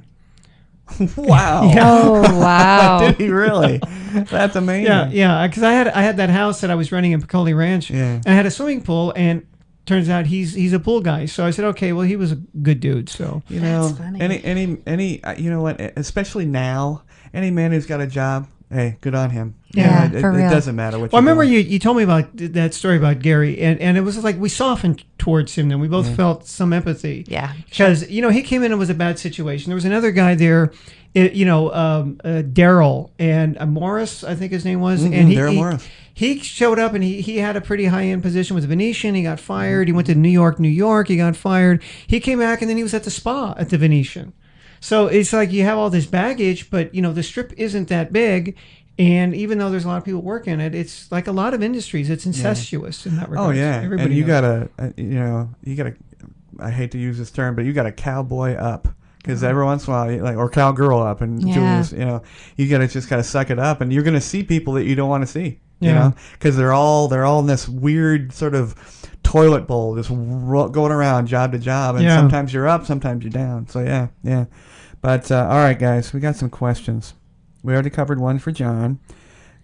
Wow! Oh, wow! Did he really? That's amazing. Yeah. Because I had that house that I was renting in Piccoli Ranch. Yeah, and I had a swimming pool, and turns out he's a pool guy. So I said, okay, well, he was a good dude. So That's funny. any you know what? Especially now, any man who's got a job, hey, good on him. Yeah, it for real. doesn't matter what. Well, I remember doing. you told me about that story about Gary, and it was like we softened towards him. Then we both felt some empathy. Yeah, because he came in and it was a bad situation. There was another guy there, Daryl and Morris, I think his name was, and Daryl Morris. He showed up and he had a pretty high end position with the Venetian. He got fired. He went to New York. He got fired. He came back and then he was at the spa at the Venetian. So it's like you have all this baggage, but the strip isn't that big. And even though there's a lot of people working it, it's like a lot of industries. It's incestuous in that regard. Oh yeah, everybody. And you gotta, I hate to use this term, but you got to cowboy up, because every once in a while, or cowgirl up, and Julius, you gotta just gotta suck it up, and you're gonna see people that you don't want to see, because they're all in this weird sort of toilet bowl, just going around job to job, and sometimes you're up, sometimes you're down. So yeah. But all right, guys, we got some questions. We already covered one for John.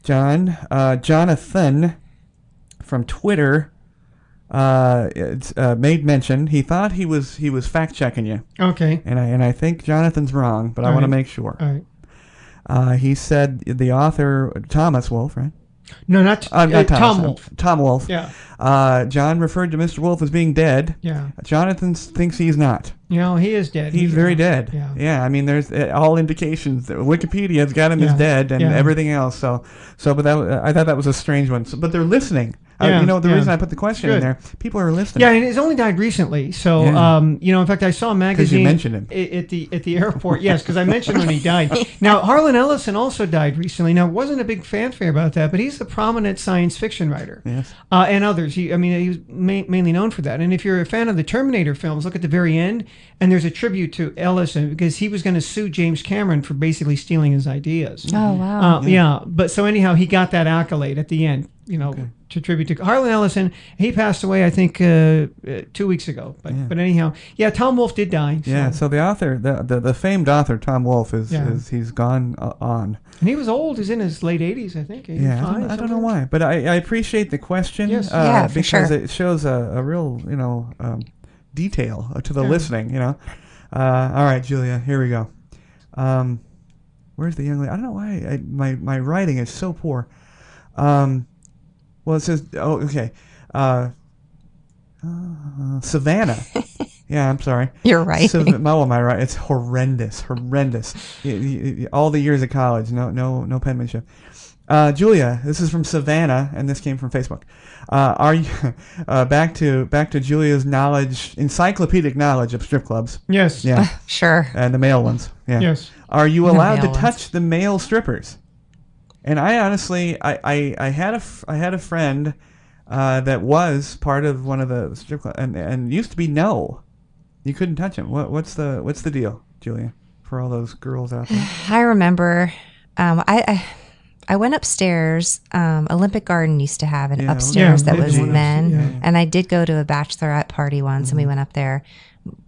Jonathan from Twitter made mention. He thought he was fact checking you. Okay. And I think Jonathan's wrong, but I want to make sure. All right. He said the author Thomas Wolfe, right? No, not Tom Wolfe. Tom Wolfe. Yeah. John referred to Mr. Wolfe as being dead. Yeah. Jonathan thinks he's not. He is dead. He's very dead. Yeah. Yeah. I mean, there's all indications. Wikipedia's got him as dead, and everything else. So, but I thought that was a strange one. So, but they're listening. The reason I put the question in there, people are listening. Yeah, and he's only died recently. So, in fact, I saw a magazine. Because you mentioned him at the airport. Yes, because I mentioned when he died. Now, Harlan Ellison also died recently. Now, wasn't a big fanfare about that, but he's a prominent science fiction writer. Yes. And others. He was mainly known for that. And if you're a fan of the Terminator films, look at the very end, and there's a tribute to Ellison because he was going to sue James Cameron for basically stealing his ideas. Oh wow. But so anyhow, he got that accolade at the end. To tribute to Harlan Ellison. He passed away, I think, 2 weeks ago. But anyhow, Tom Wolfe did die. So. Yeah. So the author, the famed author Tom Wolfe is he's gone on. And he was old. He's in his late 80s, I think. I don't know why, but I appreciate the question. Yes. For because sure. it shows a real detail to the listening. All right, Julia, here we go. Where's the young lady? I don't know why my writing is so poor. Well, it says, Savannah. Yeah, I'm sorry. You're right. So, oh, am I right? It's horrendous. All the years of college, no penmanship. Julia, this is from Savannah, and this came from Facebook. Are you back to Julia's knowledge, encyclopedic knowledge of strip clubs? Yes. Yeah. Sure. And the male ones. Yeah. Yes. Are you allowed to male touch the male strippers? And I honestly, I had a friend that was part of one of the strip clubs, and used to be no, you couldn't touch him. What's the deal, Julia, for all those girls out there? I remember, I went upstairs. Olympic Garden used to have an upstairs that was men, and I did go to a bachelorette party once, and we went up there.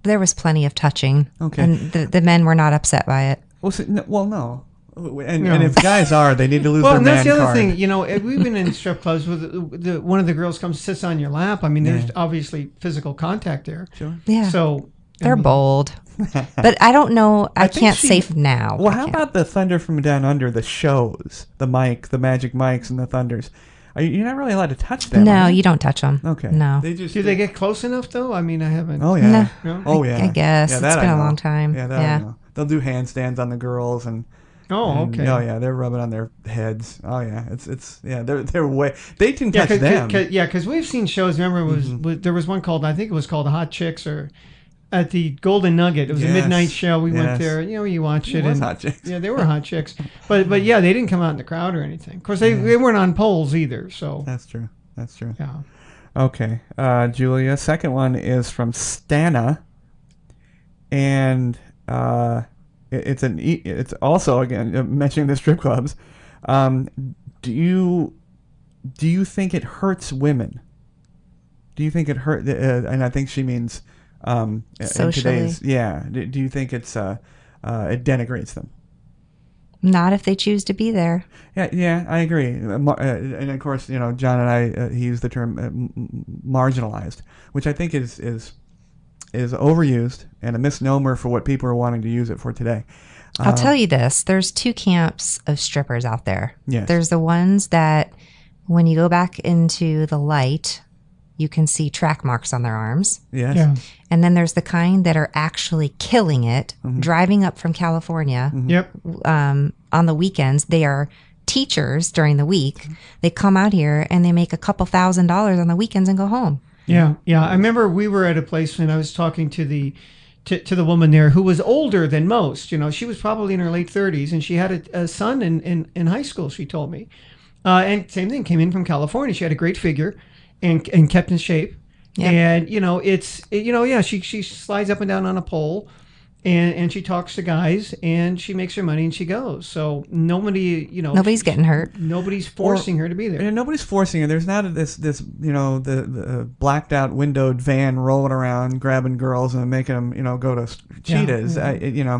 There was plenty of touching, and the men were not upset by it. No. And if guys are, they need to lose their man card. Well, that's the other thing. You know, we've been in strip clubs with one of the girls comes sits on your lap. I mean, there's obviously physical contact there. Sure. Yeah. So they're bold, but I don't know. I can't say now. Well, how about the Thunder from Down Under? The shows, the magic mics, and the Thunders. You're not really allowed to touch them. No, you don't touch them. Okay. No. Do they get close enough though? I mean, I haven't. Oh yeah. No. Oh yeah. I guess it's been a long time. Yeah. I know. They'll do handstands on the girls and. Oh, okay. Oh yeah, they're rubbing on their heads. Oh yeah, they're way. They can touch them. Because we've seen shows. Remember, there was one called, I think it was called Hot Chicks, or at the Golden Nugget. It was a midnight show. We went there. You know, you watch it. It was Hot Chicks. Yeah, they were hot chicks. But yeah, they didn't come out in the crowd or anything. Of course, they weren't on poles either. So that's true. Yeah. Okay, Julia. Second one is from Stana, and it's also, again, mentioning the strip clubs. Do you think it hurts women? Do you think it hurt? And I think she means socially. Do you think it denigrates them? Not if they choose to be there. Yeah, I agree. And of course, John and I he used the term marginalized, which I think is overused and a misnomer for what people are wanting to use it for today. I'll tell you this. There's two camps of strippers out there. Yes. There's the ones that when you go back into the light, you can see track marks on their arms. Yes. Yeah. And then there's the kind that are actually killing it, driving up from California. Yep. On the weekends. They are teachers during the week. They come out here and they make a couple $1,000s on the weekends and go home. Yeah. I remember we were at a place and I was talking to the woman there who was older than most. She was probably in her late 30s, and she had a son in high school. She told me, and same thing, came in from California. She had a great figure, and kept in shape. Yep. And she slides up and down on a pole. And she talks to guys, and she makes her money, and she goes. So nobody's getting hurt. Nobody's forcing her to be there. And nobody's forcing her. There's not this the blacked out windowed van rolling around grabbing girls and making them go to cheetahs. Yeah.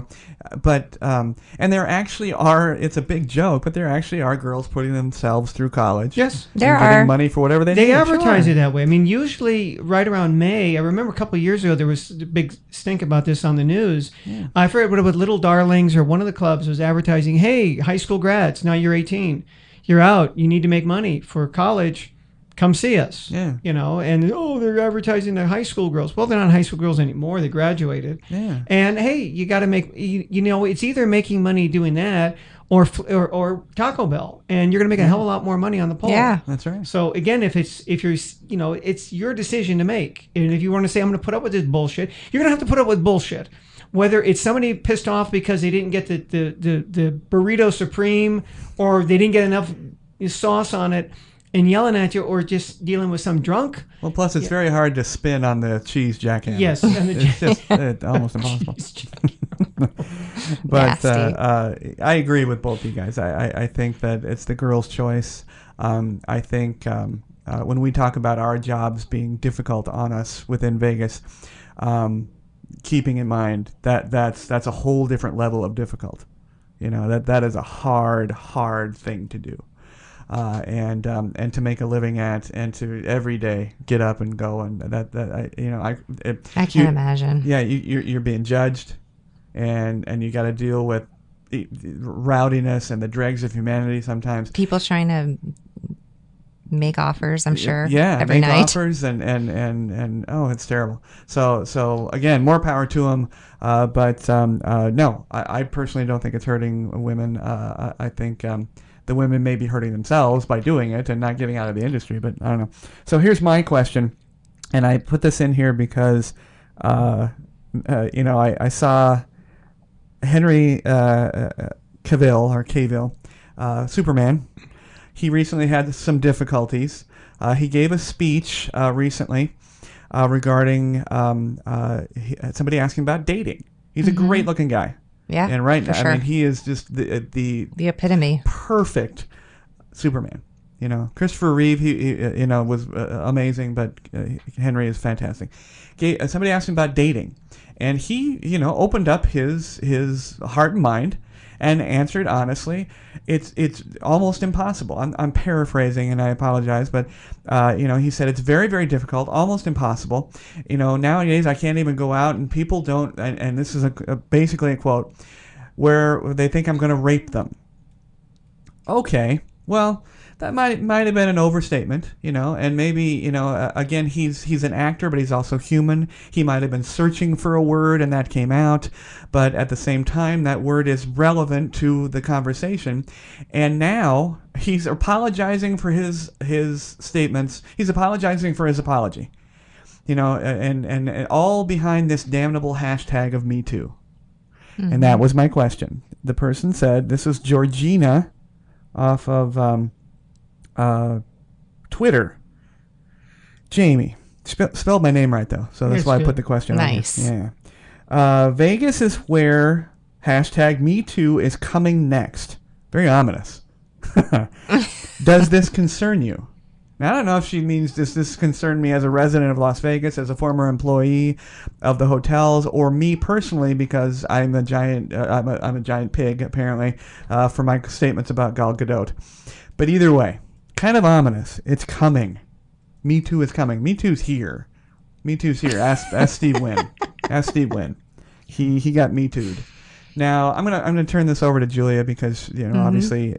But and there actually are. It's a big joke, but there actually are girls putting themselves through college. Yes, there are getting are money for whatever they need. They advertise it that way. I mean, usually right around May. I remember a couple of years ago there was a big stink about this on the news. Yeah. I forget what it was, Little Darlings or one of the clubs was advertising, hey, high school grads, now you're 18. You're out. You need to make money for college. Come see us. Yeah. And they're advertising to high school girls. Well, they're not high school girls anymore. They graduated. Yeah. And hey, you got to make, it's either making money doing that or Taco Bell, and you're going to make a hell of a lot more money on the pole. Yeah. That's right. So again, it's your decision to make. And if you want to say, I'm going to put up with this bullshit, you're going to have to put up with bullshit. Whether it's somebody pissed off because they didn't get the burrito supreme, or they didn't get enough sauce on it and yelling at you, or just dealing with some drunk. Well, plus it's very hard to spin on the cheese jackhammer. Yes. It's just almost impossible. But I agree with both you guys. I think that it's the girl's choice. I think when we talk about our jobs being difficult on us within Vegas, keeping in mind that that's a whole different level of difficult. That is a hard thing to do, and to make a living at, and to every day get up and go, and I can't imagine. Yeah, you're being judged, and you got to deal with rowdiness and the dregs of humanity sometimes. People trying to make offers, I'm sure. Yeah, every make night. offers and oh, it's terrible. So again, more power to them. But no, I personally don't think it's hurting women. I think the women may be hurting themselves by doing it and not getting out of the industry. But I don't know. So here's my question, and I put this in here because I saw Henry Cavill, Superman. He recently had some difficulties. He gave a speech recently regarding somebody asking about dating. He's a great-looking guy. Yeah, and right now, sure. I mean, he is just the epitome, perfect Superman. Christopher Reeve, he was amazing, but Henry is fantastic. Somebody asked him about dating, and he, opened up his heart and mind and answered honestly. It's almost impossible. I'm paraphrasing, and I apologize, but he said it's very, very difficult, almost impossible. Nowadays I can't even go out, and people don't. And this is basically a quote where they think I'm going to rape them. Okay, well, that might have been an overstatement, and maybe, again, he's an actor, but he's also human. He might have been searching for a word and that came out, but at the same time, that word is relevant to the conversation, and now he's apologizing for his statements. He's apologizing for his apology, and all behind this damnable hashtag of Me Too. Mm-hmm. And that was my question. The person said, this is Georgina off of Twitter. Jamey. Spelled my name right, though, so that's why I put the question nice. on here. Yeah. Vegas is where hashtag Me Too is coming next. Very ominous. Does this concern you? Now, I don't know if she means does this concern me as a resident of Las Vegas, as a former employee of the hotels, or me personally because I'm a giant I'm a giant pig, apparently, for my statements about Gal Gadot. But either way, kind of ominous. It's coming. Me Too is coming. Me Too's here. Me Too's here. Ask Steve Wynn. Ask Steve Wynn. He got Me Too'd. Now I'm gonna turn this over to Julia because obviously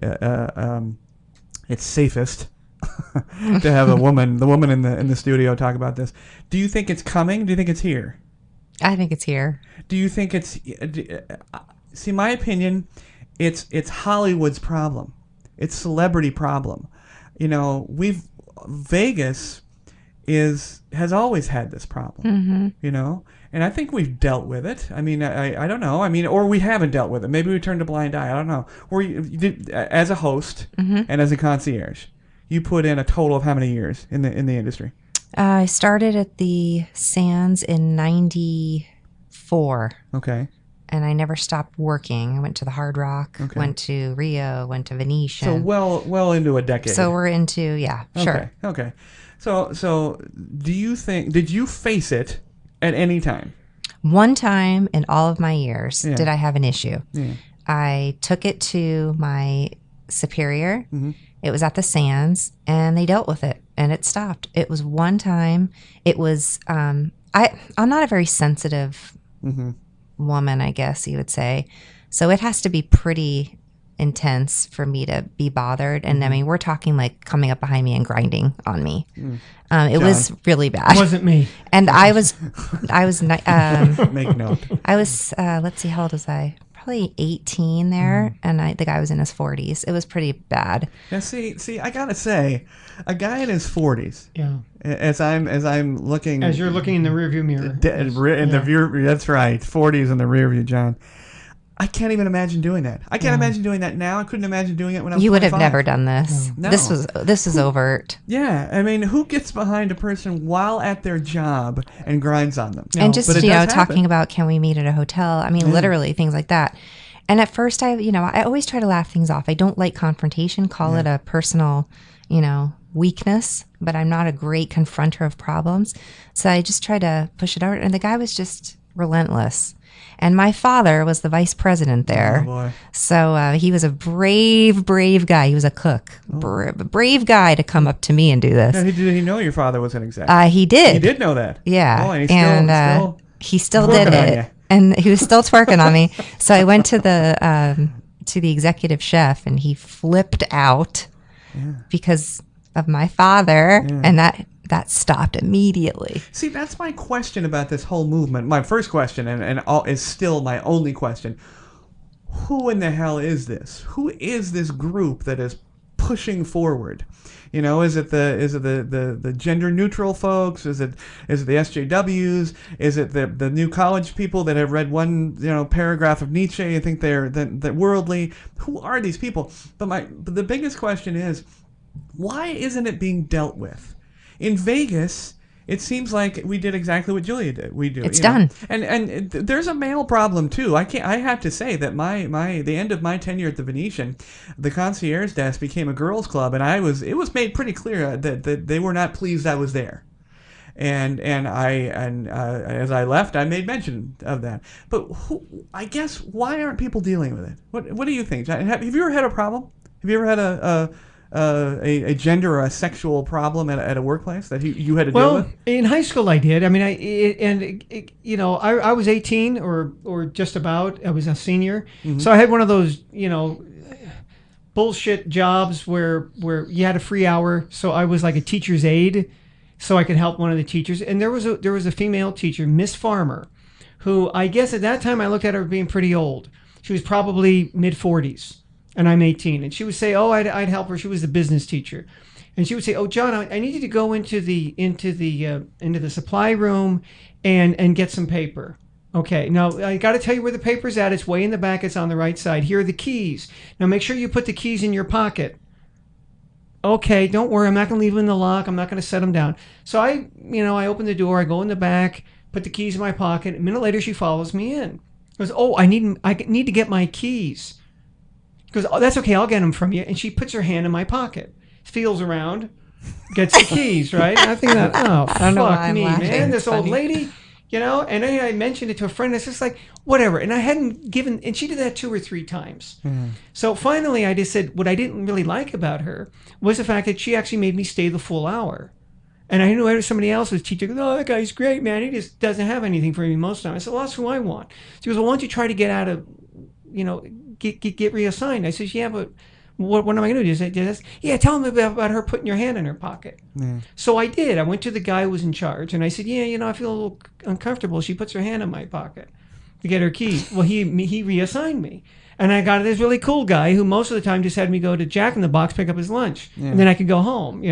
it's safest to have the woman in the studio talk about this. Do you think it's coming? Do you think it's here? I think it's here. Do you think it's? See, my opinion, it's Hollywood's problem. It's celebrity problem. Vegas has always had this problem. Mm-hmm. And I think we've dealt with it. I mean, I don't know. I mean, or we haven't dealt with it. Maybe we turned a blind eye. I don't know. Or you did, as a host and as a concierge, you put in a total of how many years in the industry? I started at the Sands in '94. Okay. And I never stopped working. I went to the Hard Rock, went to Rio, went to Venetian. So well into a decade. So we're into, sure. Okay. So do you think, did you face it at any time? One time in all of my years did I have an issue. Yeah. I took it to my superior. Mm-hmm. It was at the Sands, and they dealt with it, and it stopped. It was one time. It was, I'm not a very sensitive woman, I guess you would say. So it has to be pretty intense for me to be bothered. And I mean, we're talking like coming up behind me and grinding on me. It was really bad. It wasn't me. And I was make note. I was, let's see, how old was I? Probably 18 there. And the guy was in his 40s. It was pretty bad. Now, see, I gotta say, a guy in his 40s. Yeah. As I'm looking, as you're looking in the rearview mirror, the view. That's right. 40s in the rear view, John. I can't even imagine doing that. I can't imagine doing that now. I couldn't imagine doing it when I was 25. You would have never done this. No. This is overt. Yeah, I mean, who gets behind a person while at their job and grinds on them? And just talking about, can we meet at a hotel? I mean, literally things like that. And at first, I always try to laugh things off. I don't like confrontation. Call it a personal, weakness. But I'm not a great confronter of problems, so I just try to push it out. And the guy was just relentless. And my father was the vice president there. Oh, boy. So he was a brave guy. He was a cook. Brave guy to come up to me and do this. Now, did he know your father was an exec? He did. He did know that? Yeah. Oh, and he still did it. And he was still twerking on me. So I went to the executive chef, and he flipped out because of my father, and that stopped immediately. See, that's my question about this whole movement. My first question, and is still my only question. Who in the hell is this? Who is this group that is pushing forward? You know, is it the gender neutral folks? Is it the SJWs? Is it the new college people that have read one paragraph of Nietzsche and think they're worldly? Who are these people? But the biggest question is, why isn't it being dealt with? In Vegas, it seems like we did exactly what Julia did. It's done. And there's a male problem too. I have to say that the end of my tenure at the Venetian, the concierge desk became a girls' club, and it was made pretty clear that they were not pleased I was there. And as I left, I made mention of that. But I guess, why aren't people dealing with it? What do you think? Have you ever had a problem? Have you ever had a gender or a sexual problem at a workplace that you had to deal with? Well, in high school I did. I mean, I was 18 or just about. I was a senior, so I had one of those bullshit jobs where you had a free hour. So I was like a teacher's aide, so I could help one of the teachers. And there was a female teacher, Miss Farmer, who I guess at that time I looked at her being pretty old. She was probably mid-40s. And I'm 18, and she would say, "Oh, I'd help her." She was the business teacher, and she would say, "Oh, John, I need you to go into the supply room, and get some paper." Okay, now I got to tell you where the paper's at. It's way in the back. It's on the right side. Here are the keys. Now make sure you put the keys in your pocket. Okay, don't worry. I'm not going to leave them in the lock. I'm not going to set them down. So I open the door. I go in the back, put the keys in my pocket. A minute later, she follows me in. Goes, "Oh, I need to get my keys." Goes, "Oh, that's okay. I'll get them from you." And she puts her hand in my pocket, feels around, gets the keys, right? And I think that, fuck me, man. This old lady, And then I mentioned it to a friend. It's just like, whatever. And I hadn't given, and she did that 2 or 3 times. So finally, I just said, what I didn't really like about her was the fact that she actually made me stay the full hour. And I knew somebody else was teaching. "Oh, that guy's great, man. He just doesn't have anything for me most of the time." I said, "Well, that's who I want." She goes, "Well, why don't you try to get out of, get reassigned?" I says, "Yeah, but what am I going to do?" She said, "Yeah, tell him about her putting your hand in her pocket." So I did. I went to the guy who was in charge, and I said, "Yeah, I feel a little uncomfortable. She puts her hand in my pocket to get her keys." Well, he reassigned me. And I got this really cool guy who most of the time just had me go to Jack in the Box, pick up his lunch, and then I could go home,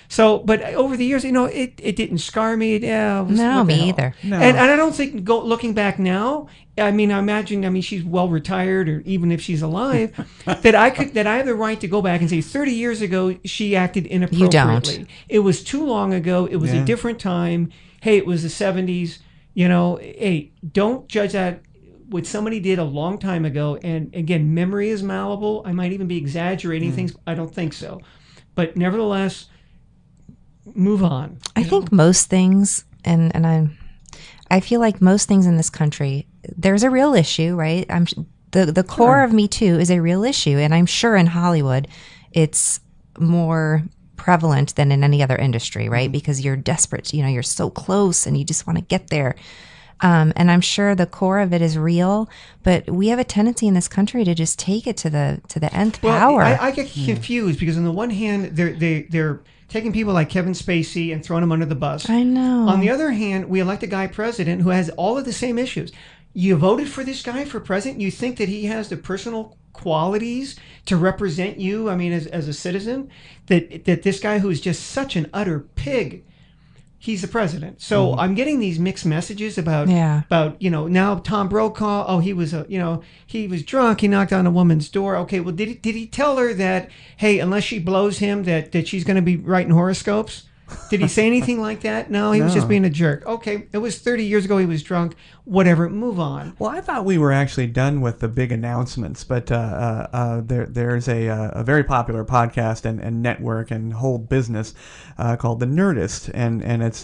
So, but over the years, it didn't scar me. No, me either. No. And I don't think, looking back now, I imagine she's well retired, or even if she's alive, that I have the right to go back and say 30 years ago she acted inappropriately. You don't. It was too long ago. It was a different time. Hey, it was the 70s. Hey, don't judge that what somebody did a long time ago. And again, memory is malleable. I might even be exaggerating things. I don't think so. But nevertheless, move on. I think most things, and I feel like most things in this country, there's a real issue, right? The core of Me Too is a real issue, and I'm sure in Hollywood it's more prevalent than in any other industry, right? Because you're desperate, you're so close and you just want to get there. And I'm sure the core of it is real, but we have a tendency in this country to just take it to the nth power. I get confused because on the one hand, they're taking people like Kevin Spacey and throwing them under the bus. I know. On the other hand, we elect a guy president who has all of the same issues. You voted for this guy for president. You think that he has the personal qualities to represent you, as a citizen, that this guy who is just such an utter pig, he's the president. So I'm getting these mixed messages about now Tom Brokaw. Oh, he was he was drunk. He knocked on a woman's door. Okay, well, did he tell her that, hey, unless she blows him, that she's going to be writing horoscopes? Did he say anything like that? No, he was just being a jerk. Okay, it was 30 years ago. He was drunk. Whatever, move on. Well, I thought we were actually done with the big announcements, but there's a very popular podcast and network and whole business called The Nerdist, and it's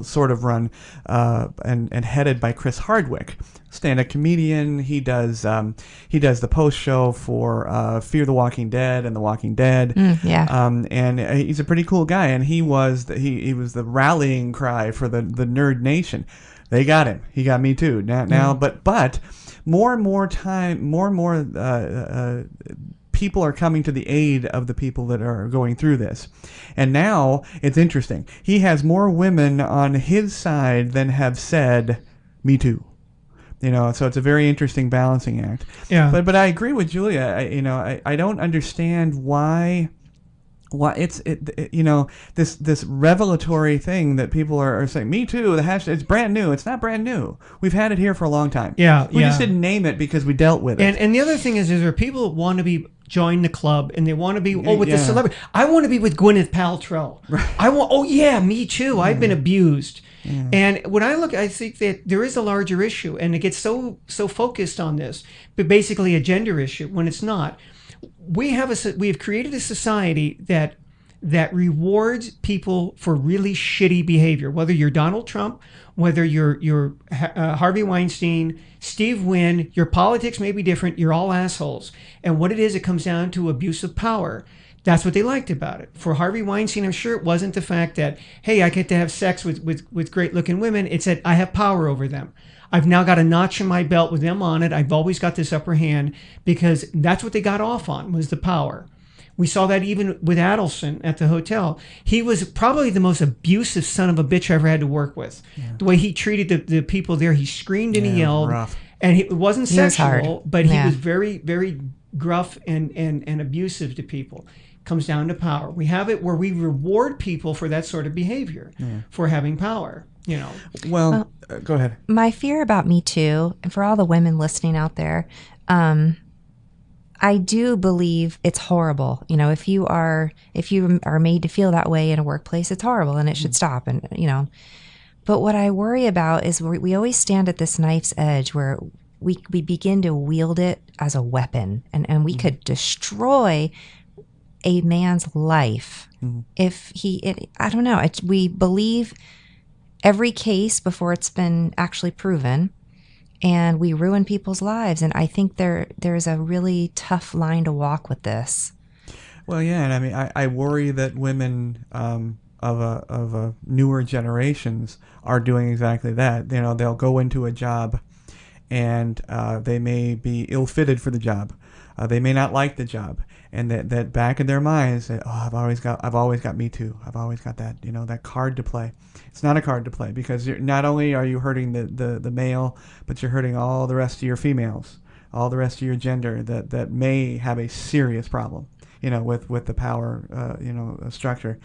sort of run and headed by Chris Hardwick, stand-up comedian. He does the post show for Fear the Walking Dead and The Walking Dead. And he's a pretty cool guy, and he was the rallying cry for the Nerd Nation. They got him. He got me too. Now, but more and more people are coming to the aid of the people that are going through this. And now it's interesting. He has more women on his side than have said, "Me too." So it's a very interesting balancing act. Yeah. But I agree with Julia. I don't understand why this revelatory thing that people are saying, "Me too." The hashtag, it's brand new. It's not brand new. We've had it here for a long time. Yeah, we just didn't name it because we dealt with it. And the other thing is there are people who want to be join the club and they want to be with the celebrity. I want to be with Gwyneth Paltrow. Right. Me too. I've been abused. Yeah. And when I think that there is a larger issue, and it gets so focused on this, but basically a gender issue when it's not. We have created a society that rewards people for really shitty behavior. Whether you're Donald Trump, whether you're Harvey Weinstein, Steve Wynn, your politics may be different. You're all assholes. And what it comes down to abuse of power. That's what they liked about it. For Harvey Weinstein, I'm sure it wasn't the fact that, hey, I get to have sex with great-looking women. It's that I have power over them. I've now got a notch in my belt with them on it. I've always got this upper hand, because that's what they got off on, was the power. We saw that even with Adelson at the hotel. He was probably the most abusive son of a bitch I ever had to work with. Yeah. The way he treated the people there, he screamed and he yelled. Rough. And it wasn't sexual, but he was very, very gruff and abusive to people. Comes down to power. We have it where we reward people for that sort of behavior, for having power. Well, go ahead. My fear about Me Too, and for all the women listening out there, I do believe it's horrible. If you are made to feel that way in a workplace, it's horrible and it should stop. And but what I worry about is we always stand at this knife's edge where we begin to wield it as a weapon, and we could destroy a man's life if I don't know. We believe every case before it's been actually proven, and we ruin people's lives. And I think there's a really tough line to walk with this. Well, yeah, and I mean, I worry that women of newer generations are doing exactly that. They'll go into a job, and they may be ill-fitted for the job. They may not like the job, and that back in their minds, that, I've always got Me Too. I've always got that, that card to play. It's not a card to play, because not only are you hurting the male, but you're hurting all the rest of your females, all the rest of your gender that may have a serious problem, with the power, structure.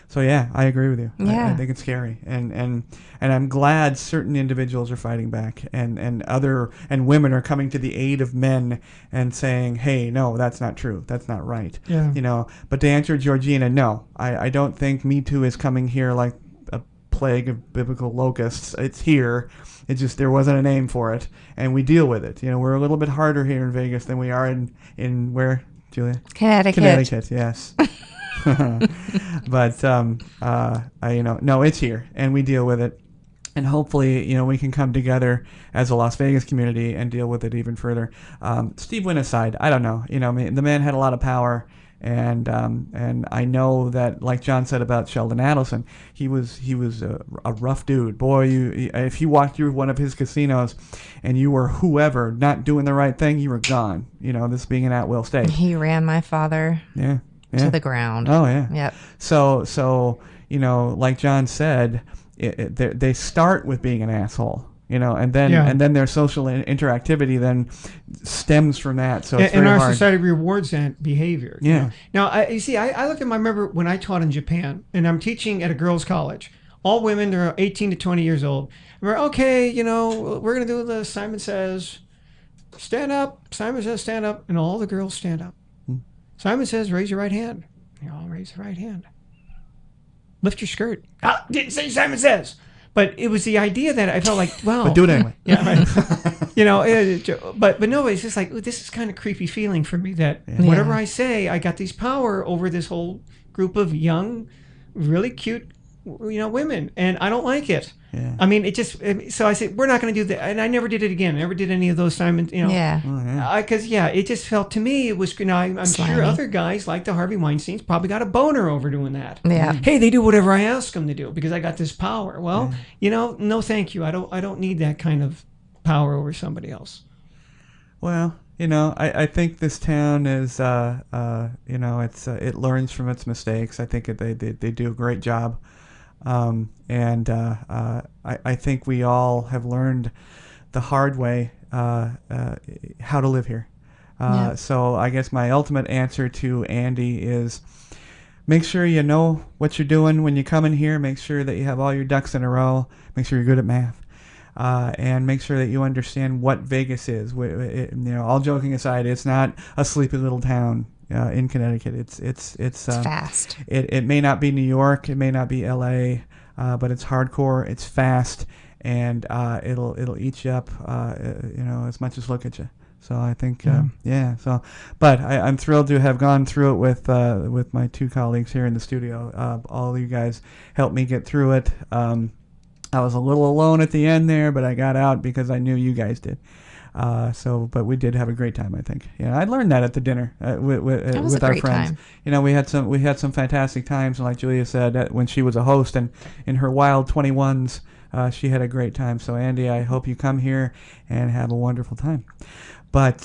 So yeah, I agree with you. Yeah. I think it's scary, and I'm glad certain individuals are fighting back, and women are coming to the aid of men and saying, hey, no, that's not true, that's not right. Yeah. But to answer Georgina, no, I don't think Me Too is coming here like a plague of biblical locusts. It's here. It's just there wasn't a name for it, and we deal with it. We're a little bit harder here in Vegas than we are in where, Julia? Connecticut, yes. But no, it's here, and we deal with it, and hopefully, we can come together as a Las Vegas community and deal with it even further. Steve Wynn aside, I don't know. The man had a lot of power, and I know that, like John said about Sheldon Adelson, he was a rough dude. Boy, if you walked through one of his casinos and you were whoever not doing the right thing, you were gone. This being an at-will state. He ran my father. Yeah. To the ground. Oh yeah. Yep. So like John said, they start with being an asshole, and then their social interactivity then stems from that. So it's very our hard. Society rewards that behavior. Yeah. Now I look at remember when I taught in Japan, and I'm teaching at a girls' college. All women, they're 18 to 20 years old. We're okay. We're gonna do the Simon Says, stand up. Simon Says, stand up, and all the girls stand up. Simon Says, raise your right hand. You all raise the right hand. Lift your skirt. Didn't say Simon Says. But it was the idea that I felt like, wow. But do it anyway. Yeah, right. But no, it's just like, this is kind of creepy feeling for me that whatever I say, I got this power over this whole group of young, really cute, women. And I don't like it. Yeah. I mean, it just, so I said, we're not going to do that. And I never did it again. I never did any of those Simon, Yeah. Because, it just felt to me, it was, I'm sure other guys like the Harvey Weinsteins probably got a boner over doing that. Yeah. Hey, they do whatever I ask them to do because I got this power. Well, no, thank you. I don't need that kind of power over somebody else. Well, I think this town is, it learns from its mistakes. I think they do a great job. I think we all have learned the hard way how to live here. So I guess my ultimate answer to Andy is make sure you know what you're doing when you come in here. Make sure that you have all your ducks in a row. Make sure you're good at math. And make sure that you understand what Vegas is. All joking aside, it's not a sleepy little town in Connecticut. It's fast. It may not be New York, it may not be L.A., but it's hardcore. It's fast, and it'll eat you up, as much as look at you. So I think, but I'm thrilled to have gone through it with my two colleagues here in the studio. All you guys helped me get through it. I was a little alone at the end there, but I got out because I knew you guys did. But we did have a great time, I think. I learned that at the dinner with our friends. Time. We had some fantastic times, and like Julia said, when she was a host and in her wild 21s, she had a great time. So Andy, I hope you come here and have a wonderful time. But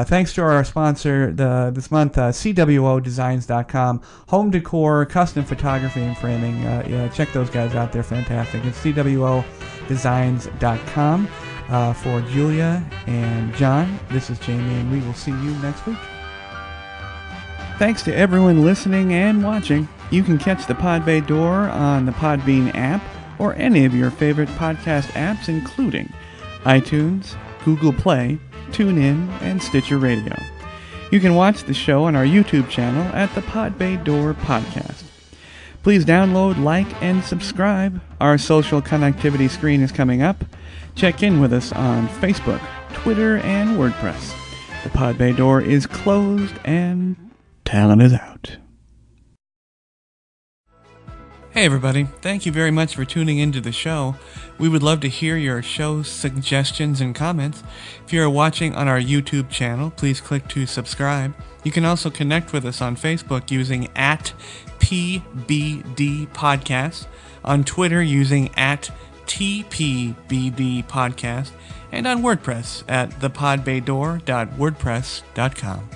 thanks to our sponsor this month, CWOdesigns.com, home decor, custom photography and framing. Check those guys out. They're fantastic. It's CWOdesigns.com. For Julia and John, this is Jamey, and we will see you next week. Thanks to everyone listening and watching. You can catch the Podbay Door on the Podbean app or any of your favorite podcast apps, including iTunes, Google Play, TuneIn, and Stitcher Radio. You can watch the show on our YouTube channel at the Podbay Door Podcast. Please download, like, and subscribe. Our social connectivity screen is coming up. Check in with us on Facebook, Twitter, and WordPress. The Podbay Door is closed and talent is out. Hey everybody, thank you very much for tuning into the show. We would love to hear your show suggestions and comments. If you're watching on our YouTube channel, please click to subscribe. You can also connect with us on Facebook using @PBD Podcast, on Twitter using @TPBD Podcast, and on WordPress at thepodbaydoor.wordpress.com.